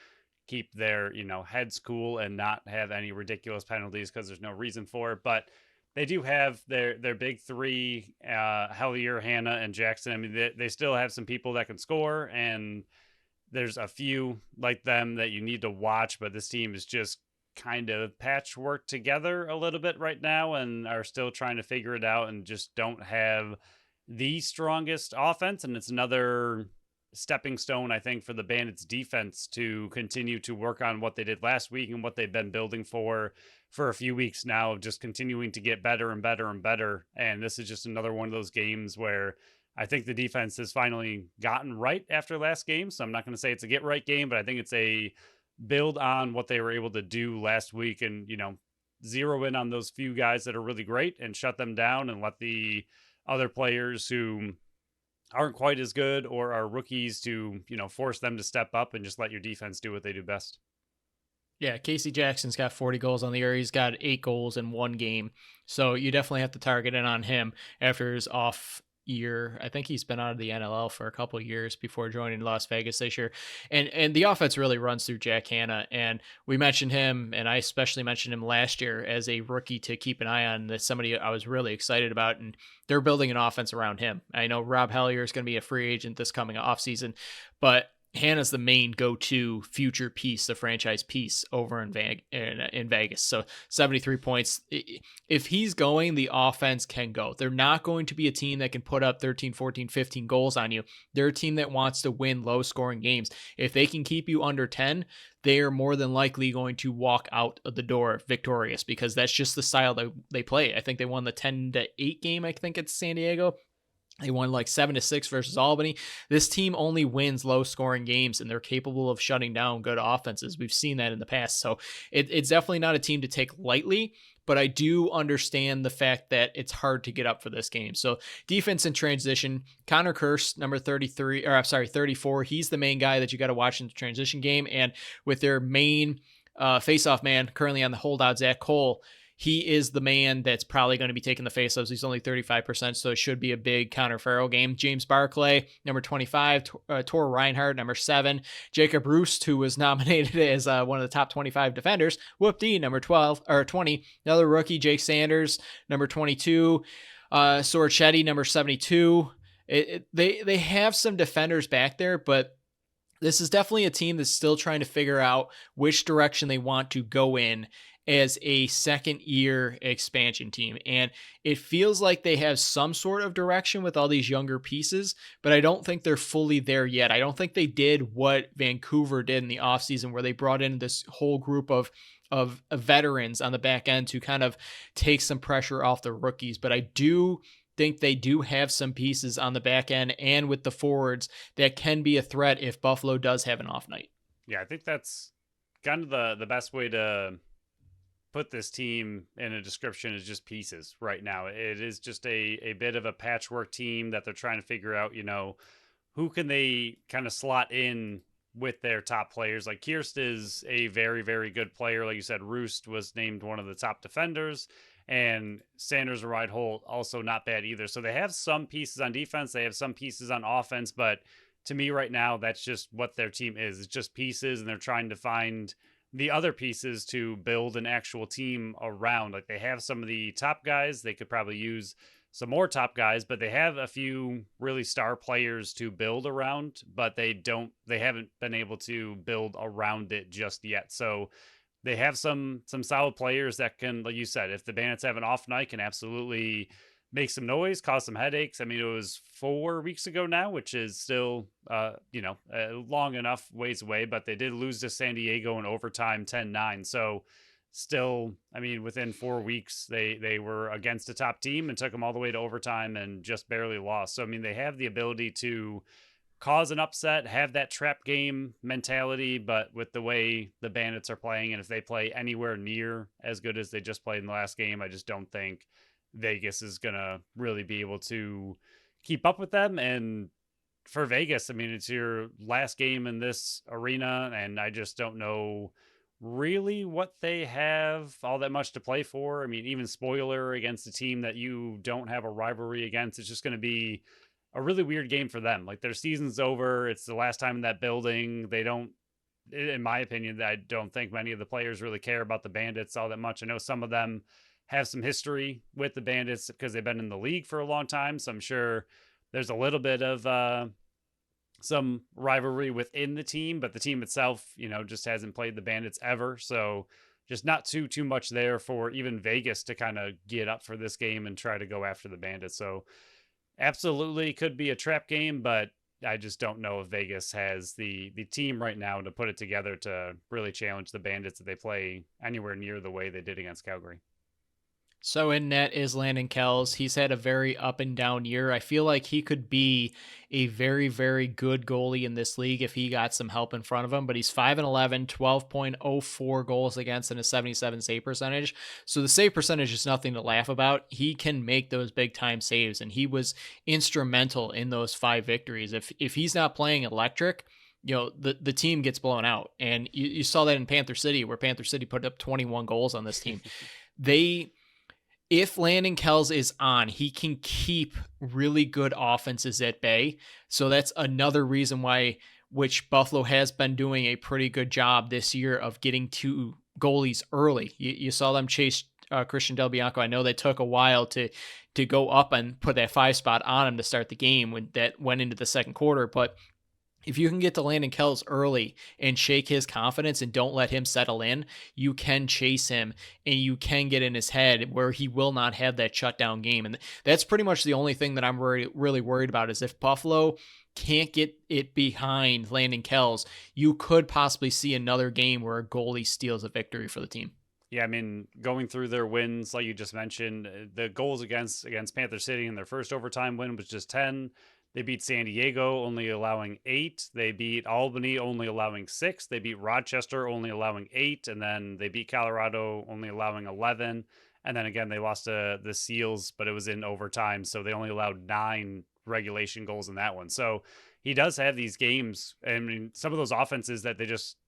keep their heads cool and not have any ridiculous penalties, because there's no reason for it. But they do have their big three, Hellier, Hanna, and Jackson. I mean, they still have some people that can score, and there's a few like them that you need to watch. But this team is just kind of patchwork together a little bit right now, and are still trying to figure it out, and just don't have the strongest offense. And it's another stepping stone, I think, for the Bandits defense to continue to work on what they did last week and what they've been building for a few weeks now, of just continuing to get better and better and better. And this is just another one of those games where I think the defense has finally gotten right after last game. So I'm not going to say it's a get right game, but I think it's a build on what they were able to do last week, and zero in on those few guys that are really great and shut them down, and let the other players who aren't quite as good or are rookies to, force them to step up and just let your defense do what they do best. Yeah, Casey Jackson's got 40 goals on the year. He's got 8 goals in one game. So you definitely have to target in on him after his off year. I think he's been out of the NLL for a couple of years before joining Las Vegas this year. And the offense really runs through Jack Hanna. And we mentioned him, and I especially mentioned him last year as a rookie to keep an eye on. That's somebody I was really excited about, and they're building an offense around him. I know Rob Hellier is going to be a free agent this coming offseason, but Hannah's the main go-to future piece, the franchise piece over in Vegas. So 73 points. If he's going, the offense can go. They're not going to be a team that can put up 13, 14, 15 goals on you. They're a team that wants to win low-scoring games. If they can keep you under 10, they are more than likely going to walk out of the door victorious, because that's just the style that they play. I think they won the 10-8 game, I think it's San Diego. They won like 7-6 versus Albany. This team only wins low-scoring games, and they're capable of shutting down good offenses. We've seen that in the past. So it's definitely not a team to take lightly, but I do understand the fact that it's hard to get up for this game. So defense and transition, Connor Kirst, number 34. He's the main guy that you got to watch in the transition game. And with their main face-off man currently on the holdout, Zach Cole, he is the man that's probably going to be taking the faceoffs. He's only 35%, so it should be a big Connor Farrell game. James Barclay, number 25. Tor Reinhardt, number 7. Jacob Roost, who was nominated as one of the top 25 defenders. Whoop D, number 20. Another rookie, Jake Sanders, number 22. Sorchetti, number 72. They have some defenders back there, but this is definitely a team that's still trying to figure out which direction they want to go in as a second year expansion team. And it feels like they have some sort of direction with all these younger pieces, but I don't think they're fully there yet. I don't think they did what Vancouver did in the offseason, where they brought in this whole group of veterans on the back end to kind of take some pressure off the rookies. But I do think they do have some pieces on the back end and with the forwards that can be a threat if Buffalo does have an off night. Yeah, I think that's kind of the best way to put this team in a description as just pieces right now. It is just a bit of a patchwork team that they're trying to figure out, who can they kind of slot in with their top players. Like Kirst is a very, very good player. Like you said, Roost was named one of the top defenders, and Sanders and Reinhold also not bad either. So they have some pieces on defense. They have some pieces on offense, but to me right now, that's just what their team is. It's just pieces, and they're trying to find the other pieces to build an actual team around. Like they have some of the top guys. They could probably use some more top guys, but they have a few really star players to build around, but they haven't been able to build around it just yet. So they have some solid players that can, like you said, if the Bandits have an off night, can absolutely make some noise, cause some headaches. I mean, it was 4 weeks ago now, which is still, long enough ways away, but they did lose to San Diego in overtime 10-9. So still, I mean, within 4 weeks, they were against a top team and took them all the way to overtime and just barely lost. So, I mean, they have the ability to cause an upset, have that trap game mentality, but with the way the Bandits are playing, and if they play anywhere near as good as they just played in the last game, I just don't think Vegas is going to really be able to keep up with them. And for Vegas, I mean, it's your last game in this arena, and I just don't know really what they have all that much to play for. I mean, even spoiler against a team that you don't have a rivalry against, it's just going to be a really weird game for them. Like their season's over. It's the last time in that building. They don't, in my opinion, I don't think many of the players really care about the Bandits all that much. I know some of them have some history with the Bandits because they've been in the league for a long time. So I'm sure there's a little bit of some rivalry within the team, but the team itself, just hasn't played the Bandits ever. So just not too much there for even Vegas to kind of get up for this game and try to go after the Bandits. So absolutely could be a trap game, but I just don't know if Vegas has the team right now to put it together to really challenge the Bandits if they play anywhere near the way they did against Calgary. So in net is Landon Kells. He's had a very up and down year. I feel like he could be a very, very good goalie in this league if he got some help in front of him. But he's 5-11, 12.04 goals against, and a 77 save percentage. So the save percentage is nothing to laugh about. He can make those big time saves, and he was instrumental in those 5 victories. If he's not playing electric, the team gets blown out. And you saw that in Panther City, where Panther City put up 21 goals on this team. If Landon Kells is on, he can keep really good offenses at bay. So that's another reason why, which Buffalo has been doing a pretty good job this year of getting to goalies early. You saw them chase Christian Del Bianco. I know they took a while to go up and put that 5 spot on him to start the game when that went into the second quarter, but if you can get to Landon Kells early and shake his confidence and don't let him settle in, you can chase him and you can get in his head where he will not have that shutdown game. And that's pretty much the only thing that I'm really worried about is if Buffalo can't get it behind Landon Kells, you could possibly see another game where a goalie steals a victory for the team. Yeah, I mean, going through their wins, like you just mentioned, the goals against Panther City in their first overtime win was just 10. They beat San Diego, only allowing 8. They beat Albany, only allowing 6. They beat Rochester, only allowing 8. And then they beat Colorado, only allowing 11. And then again, they lost to the Seals, but it was in overtime. So they only allowed 9 regulation goals in that one. So he does have these games. I mean, some of those offenses that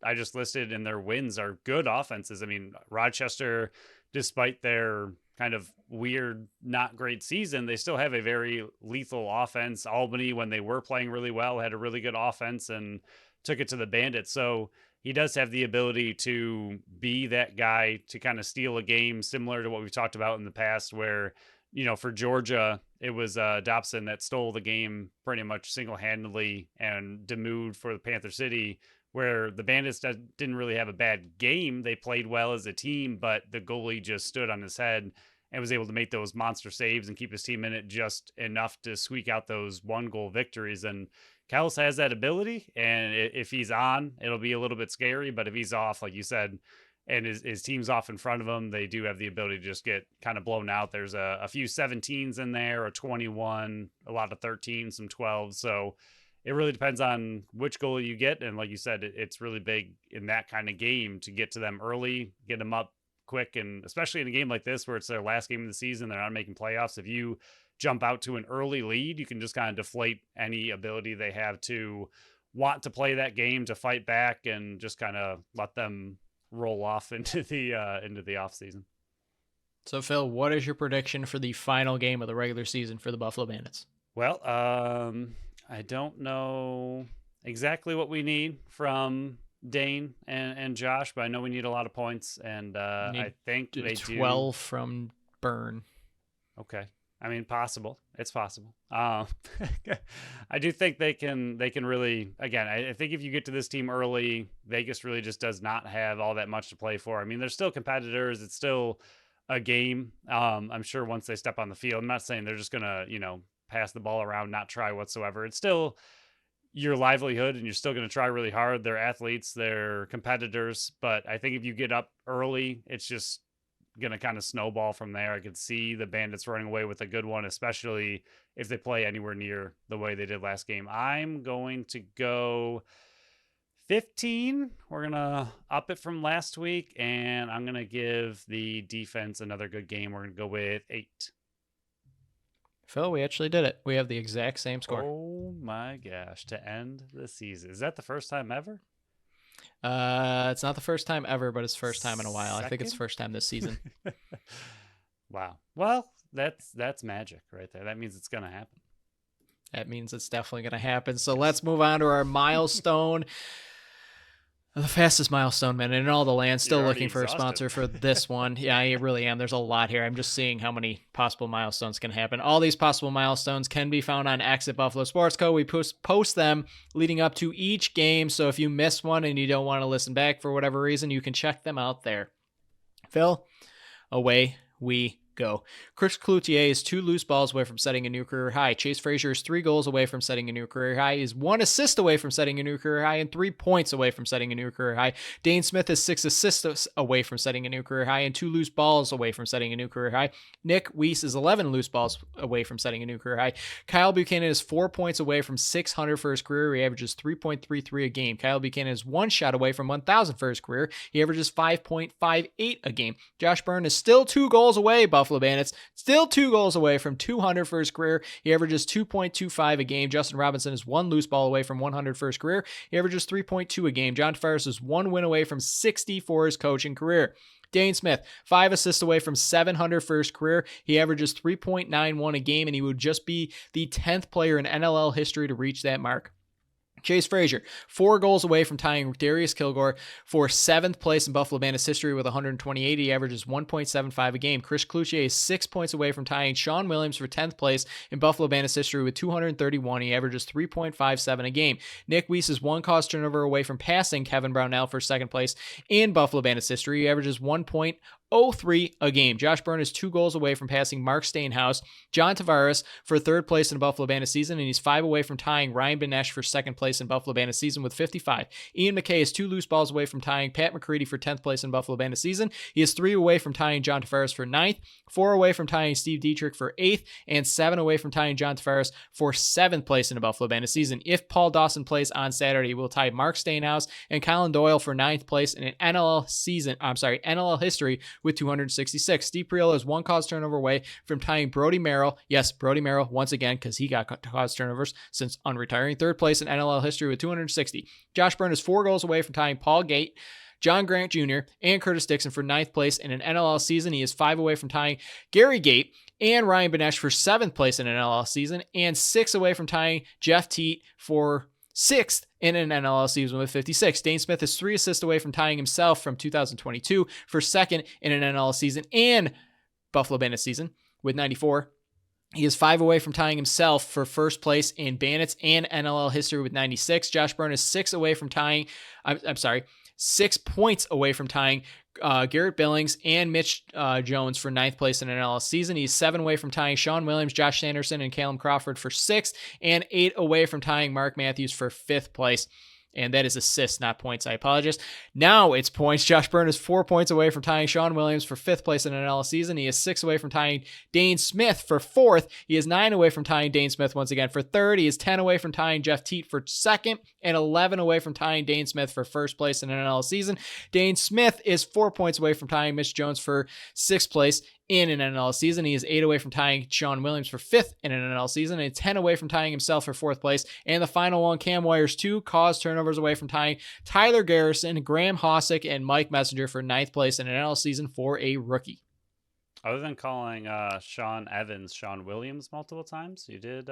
I just listed in their wins are good offenses. I mean, Rochester, despite their kind of weird, not great season, they still have a very lethal offense. Albany, when they were playing really well, had a really good offense and took it to the Bandits. So he does have the ability to be that guy to kind of steal a game, similar to what we've talked about in the past, where, for Georgia, it was Dobson that stole the game pretty much single-handedly, and Demude for the Panther City, where the Bandits didn't really have a bad game. They played well as a team, but the goalie just stood on his head and was able to make those monster saves and keep his team in it just enough to squeak out those 1-goal victories. And Kells has that ability, and if he's on, it'll be a little bit scary, but if he's off, like you said, and his team's off in front of him, they do have the ability to just get kind of blown out. There's a few 17s in there, a 21, a lot of 13s, some 12s. So it really depends on which goal you get. And like you said, it's really big in that kind of game to get to them early, get them up quick. And especially in a game like this, where it's their last game of the season, they're not making playoffs. If you jump out to an early lead, you can just kind of deflate any ability they have to want to play that game, to fight back, and just kind of let them roll off into the off season. So Phil, what is your prediction for the final game of the regular season for the Buffalo Bandits? Well, I don't know exactly what we need from Dane and Josh, but I know we need a lot of points, and I think they 12 from Burn. Okay. I mean, possible. It's possible. I do think they can really, again, I think if you get to this team early, Vegas really just does not have all that much to play for. I mean, they're still competitors. It's still a game. I'm sure once they step on the field, I'm not saying they're just going to, pass the ball around, not try whatsoever. It's still your livelihood, and you're still going to try really hard. They're athletes, they're competitors. But I think if you get up early, it's just going to kind of snowball from there. I could see the Bandits running away with a good one, especially if they play anywhere near the way they did last game. I'm going to go 15. We're going to up it from last week, and I'm going to give the defense another good game. We're going to go with 8. Phil, we actually did it. We have the exact same score. Oh my gosh, to end the season. Is that the first time ever? It's not the first time ever, but it's the first time in a while. I think it's the first time this season. Wow. Well, that's magic right there. That means it's going to happen. That means it's definitely going to happen. So let's move on to our milestone. The fastest milestone minute in all the land. Still looking for a sponsor for this one. Yeah, I really am. There's a lot here. I'm just seeing how many possible milestones can happen. All these possible milestones can be found on X at Buffalo Sports Co. We post them leading up to each game. So if you miss one and you don't want to listen back for whatever reason, you can check them out there. Phil, away we go. Chris Cloutier is 2 loose balls away from setting a new career high. Chase Frazier is 3 goals away from setting a new career high. He is 1 assist away from setting a new career high and 3 points away from setting a new career high. Dane Smith is 6 assists away from setting a new career high and 2 loose balls away from setting a new career high. Nick Weiss is 11 loose balls away from setting a new career high. Kyle Buchanan is 4 points away from 600 for his career. He averages 3.33 a game. Kyle Buchanan is 1 shot away from 1,000 for his career. He averages 5.58 a game. Josh Byrne is still 2 goals away, Buffalo Bandits. Still 2 goals away from 200 for his career. He averages 2.25 a game. Justin Robinson is 1 loose ball away from 100 for his career. He averages 3.2 a game. John Tavares is 1 win away from 60 for his coaching career. Dane Smith, 5 assists away from 700 for his career. He averages 3.91 a game, and he would just be the 10th player in NLL history to reach that mark. Chase Frazier, 4 goals away from tying Darius Kilgore for 7th place in Buffalo Bandits history with 128. He averages 1.75 a game. Chris Cloutier is 6 points away from tying Sean Williams for 10th place in Buffalo Bandits history with 231. He averages 3.57 a game. Nick Weiss is 1 cause turnover away from passing Kevin Brownell for 2nd place in Buffalo Bandits history. He averages 1.03 a game. Josh Byrne is 2 goals away from passing Mark Stainhouse, John Tavares for 3rd place in the Buffalo Bandits season, and he's 5 away from tying Ryan Benesh for 2nd place in Buffalo Bandits season with 55. Ian McKay is 2 loose balls away from tying Pat McCready for 10th place in Buffalo Bandits season. He is 3 away from tying John Tavares for 9th, 4 away from tying Steve Dietrich for 8th, and 7 away from tying John Tavares for 7th place in the Buffalo Bandits season. If Paul Dawson plays on Saturday, he will tie Mark Stainhouse and Colin Doyle for 9th place in an NLL history with 266. Steve Priolo is 1 cause turnover away from tying Brody Merrill. Yes, Brody Merrill once again, because he got cause turnovers since unretiring. 3rd place in NLL history with 260. Josh Byrne is 4 goals away from tying Paul Gate, John Grant Jr., and Curtis Dixon for 9th place in an NLL season. He is 5 away from tying Gary Gate and Ryan Benesh for 7th place in an NLL season, and 6 away from tying Jeff Teat for 6th in an NLL season with 56. Dane Smith is 3 assists away from tying himself from 2022 for 2nd in an NLL season and Buffalo Bandits season with 94. He is 5 away from tying himself for 1st place in Bandits and NLL history with 96. Josh Byrne is 6 away from tying, 6 points away from tying Garrett Billings and Mitch Jones for 9th place in an NLL season. He's 7 away from tying Sean Williams, Josh Sanderson, and Callum Crawford for 6th, and 8 away from tying Mark Matthews for 5th place. and that is assists, not points. I apologize. Now it's points. Josh Byrne is 4 points away from tying Sean Williams for 5th place in an NL season. He is 6 away from tying Dane Smith for 4th. He is 9 away from tying Dane Smith once again for 3rd. He is 10 away from tying Jeff Teat for 2nd, and 11 away from tying Dane Smith for 1st place in an NL season. Dane Smith is 4 points away from tying Mitch Jones for 6th place in an NL season. He is 8 away from tying Sean Williams for 5th in an NL season, and 10 away from tying himself for 4th place. And the final one, Cam Wires 2 caused turnovers away from tying Tyler Garrison, Graham Hossick, and Mike Messenger for 9th place in an NL season for a rookie. Other than calling Sean Evans Sean Williams multiple times, you did...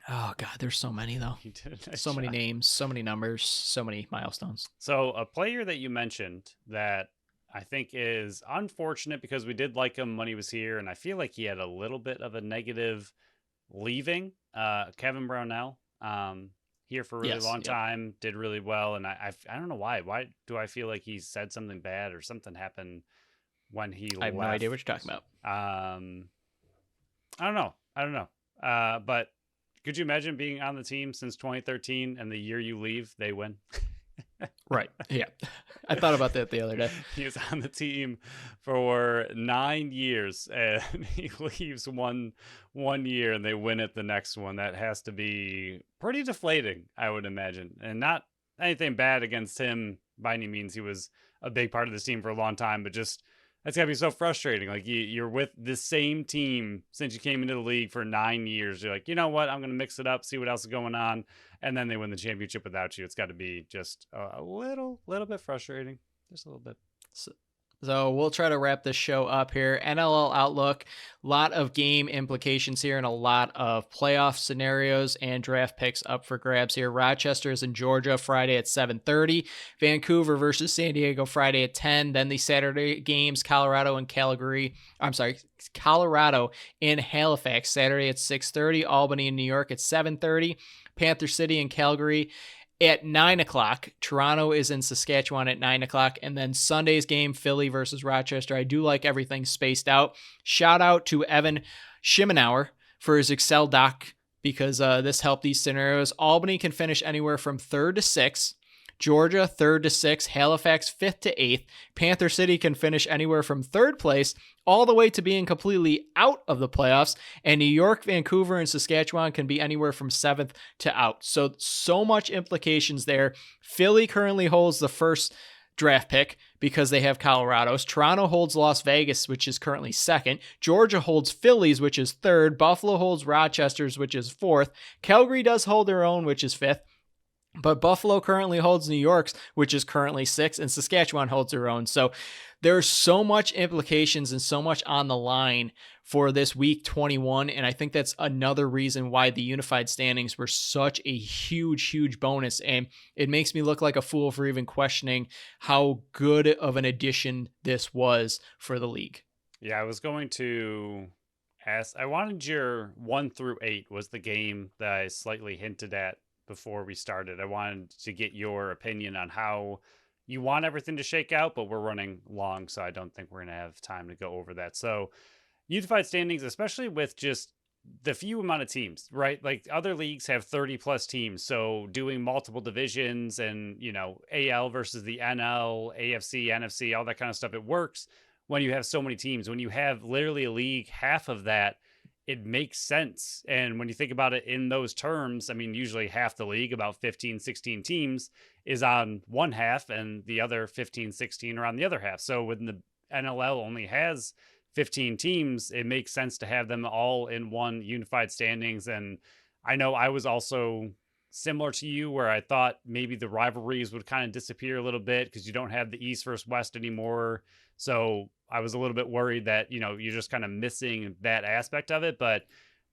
Oh, God, there's so many, though. You did so many names, so many numbers, so many milestones. So a player that you mentioned that I think is unfortunate because we did like him when he was here, and I feel like he had a little bit of a negative leaving. Kevin Brownell, here for a really long time, did really well, and I don't know why. Why do I feel like he said something bad or something happened when he left? I have no idea what you're talking about. I don't know. But could you imagine being on the team since 2013 and the year you leave, they win? Right. Yeah. I thought about that the other day. He was on the team for 9 years and he leaves one year and they win it the next one. That has to be pretty deflating, I would imagine. And not anything bad against him by any means. He was a big part of this team for a long time, but just that's gotta be so frustrating. Like you're with the same team since you came into the league for 9 years. You're like, you know what? I'm going to mix it up, see what else is going on. And then they win the championship without you. It's got to be just a little bit frustrating. Just a little bit. So we'll try to wrap this show up here. NLL Outlook, a lot of game implications here and a lot of playoff scenarios and draft picks up for grabs here. Rochester is in Georgia Friday at 7:30. Vancouver versus San Diego Friday at 10. Then the Saturday games, Colorado and Colorado in Halifax Saturday at 6:30. Albany in New York at 7:30. Panther City and Calgary at 9 o'clock. Toronto is in Saskatchewan at 9 o'clock. And then Sunday's game, Philly versus Rochester. I do like everything spaced out. Shout out to Evan Schimenauer for his Excel doc because this helped these scenarios. Albany can finish anywhere from 3rd to 6th. Georgia, 3rd to 6th. Halifax, 5th to 8th. Panther City can finish anywhere from 3rd place all the way to being completely out of the playoffs. And New York, Vancouver, and Saskatchewan can be anywhere from 7th to out. So much implications there. Philly currently holds the first draft pick because they have Colorado's. Toronto holds Las Vegas, which is currently 2nd. Georgia holds Phillies, which is 3rd. Buffalo holds Rochester's, which is 4th. Calgary does hold their own, which is 5th. But Buffalo currently holds New York's, which is currently 6th, and Saskatchewan holds their own. So there's so much implications and so much on the line for this week 21. And I think that's another reason why the unified standings were such a huge bonus. And it makes me look like a fool for even questioning how good of an addition this was for the league. Yeah, I was going to ask, I wanted your 1 through 8 was the game that I slightly hinted at before we started. I wanted to get your opinion on how you want everything to shake out, but we're running long, so I don't think we're going to have time to go over that. So unified standings, especially with just the few amount of teams, right? Like other leagues have 30 plus teams. So doing multiple divisions and, AL versus the NL, AFC, NFC, all that kind of stuff, it works when you have so many teams. When you have literally a league, half of that, it makes sense. And when you think about it in those terms, I mean, usually half the league, about 15, 16 teams, is on one half and the other 15, 16 are on the other half. So when the NLL only has 15 teams, it makes sense to have them all in one unified standings. And I know I was also similar to you where I thought maybe the rivalries would kind of disappear a little bit because you don't have the East versus West anymore. So I was a little bit worried that, you're just kind of missing that aspect of it. But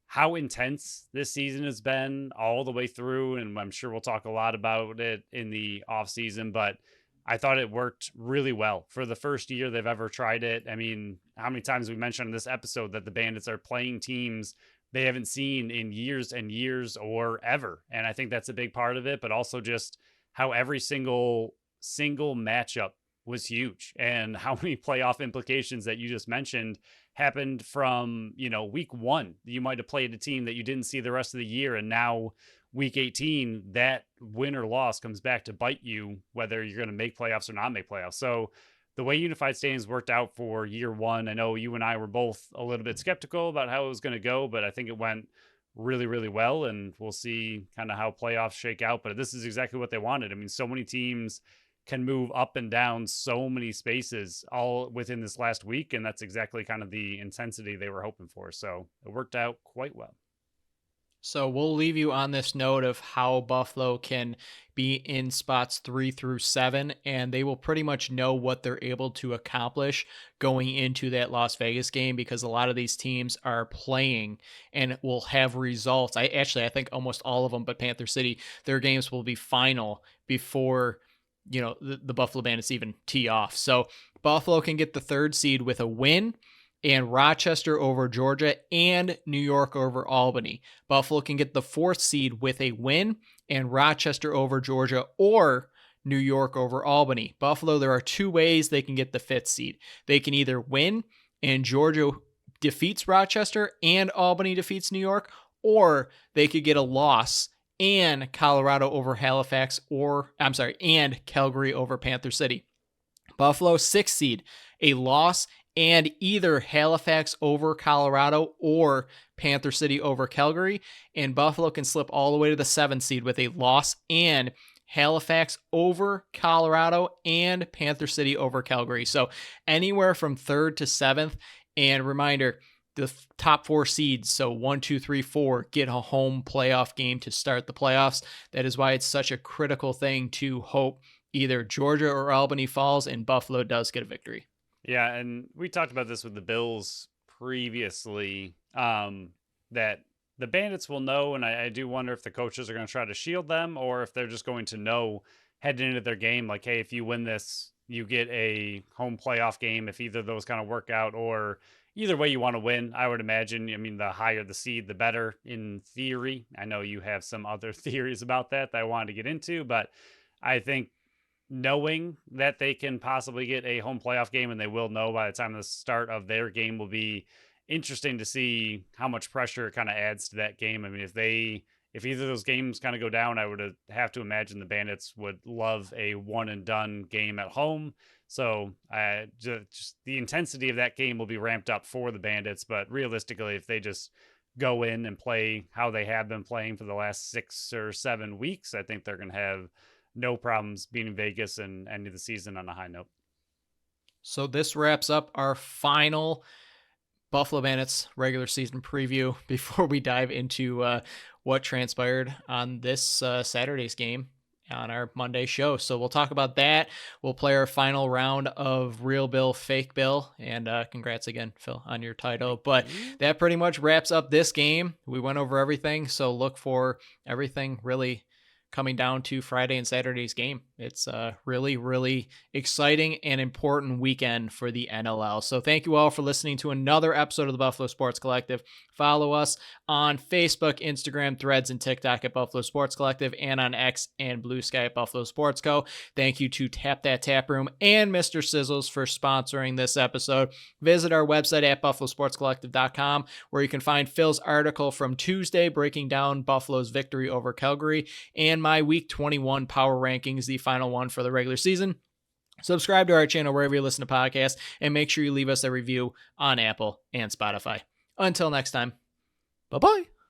how intense this season has been all the way through, and I'm sure we'll talk a lot about it in the off season, but I thought it worked really well for the first year they've ever tried it. I mean, how many times we mentioned in this episode that the Bandits are playing teams they haven't seen in years and years or ever. And I think that's a big part of it, but also just how every single matchup was huge and how many playoff implications that you just mentioned happened from, week 1. You might have played a team that you didn't see the rest of the year. And now week 18, that win or loss comes back to bite you, whether you're going to make playoffs or not make playoffs. So the way Unified Stadiums worked out for year one, I know you and I were both a little bit skeptical about how it was going to go, but I think it went really, really well. And we'll see kind of how playoffs shake out. But this is exactly what they wanted. I mean, so many teams can move up and down so many spaces all within this last week. And that's exactly kind of the intensity they were hoping for. So it worked out quite well. So we'll leave you on this note of how Buffalo can be in spots 3 through 7, and they will pretty much know what they're able to accomplish going into that Las Vegas game, because a lot of these teams are playing and will have results. I think almost all of them, but Panther City, their games will be final before the Buffalo Bandits even tee off. So Buffalo can get the 3rd seed with a win, and Rochester over Georgia and New York over Albany. Buffalo can get the 4th seed with a win, and Rochester over Georgia or New York over Albany. Buffalo, there are 2 ways they can get the 5th seed. They can either win and Georgia defeats Rochester and Albany defeats New York, or they could get a loss and Colorado over Halifax, and Calgary over Panther City. Buffalo, 6th seed, a loss and either Halifax over Colorado or Panther City over Calgary. And Buffalo can slip all the way to the 7th seed with a loss and Halifax over Colorado and Panther City over Calgary. So anywhere from 3rd to 7th. And reminder, the top 4 seeds, so 1, 2, 3, 4, get a home playoff game to start the playoffs. That is why it's such a critical thing to hope either Georgia or Albany falls and Buffalo does get a victory. Yeah, and we talked about this with the Bills previously, that the Bandits will know, and I do wonder if the coaches are going to try to shield them or if they're just going to know heading into their game, like, hey, if you win this, you get a home playoff game if either of those kind of work out, or either way you want to win, I would imagine. I mean, the higher the seed, the better in theory. I know you have some other theories about that I wanted to get into, but I think knowing that they can possibly get a home playoff game, and they will know by the time the start of their game, will be interesting to see how much pressure it kind of adds to that game. I mean, if either of those games kind of go down, I would have to imagine the Bandits would love a one and done game at home. So just the intensity of that game will be ramped up for the Bandits. But realistically, if they just go in and play how they have been playing for the last 6 or 7 weeks, I think they're going to have no problems beating Vegas and ending the season on a high note. So this wraps up our final Buffalo Bandits regular season preview before we dive into what transpired on this Saturday's game on our Monday show. So we'll talk about that. We'll play our final round of Real Bill, Fake Bill, and congrats again, Phil, on your title. But that pretty much wraps up this game. We went over everything, so look for everything really coming down to Friday and Saturday's game. It's a really, really exciting and important weekend for the NLL. So thank you all for listening to another episode of the Buffalo Sports Collective. Follow us on Facebook, Instagram, Threads, and TikTok at Buffalo Sports Collective, and on X and Blue Sky at Buffalo Sports Co. Thank you to Tap That Tap Room and Mr. Sizzles for sponsoring this episode. Visit our website at buffalosportscollective.com, where you can find Phil's article from Tuesday breaking down Buffalo's victory over Calgary, and my Week 21 power rankings, the final one for the regular season. Subscribe to our channel wherever you listen to podcasts, and make sure you leave us a review on Apple and Spotify. Until next time, bye-bye.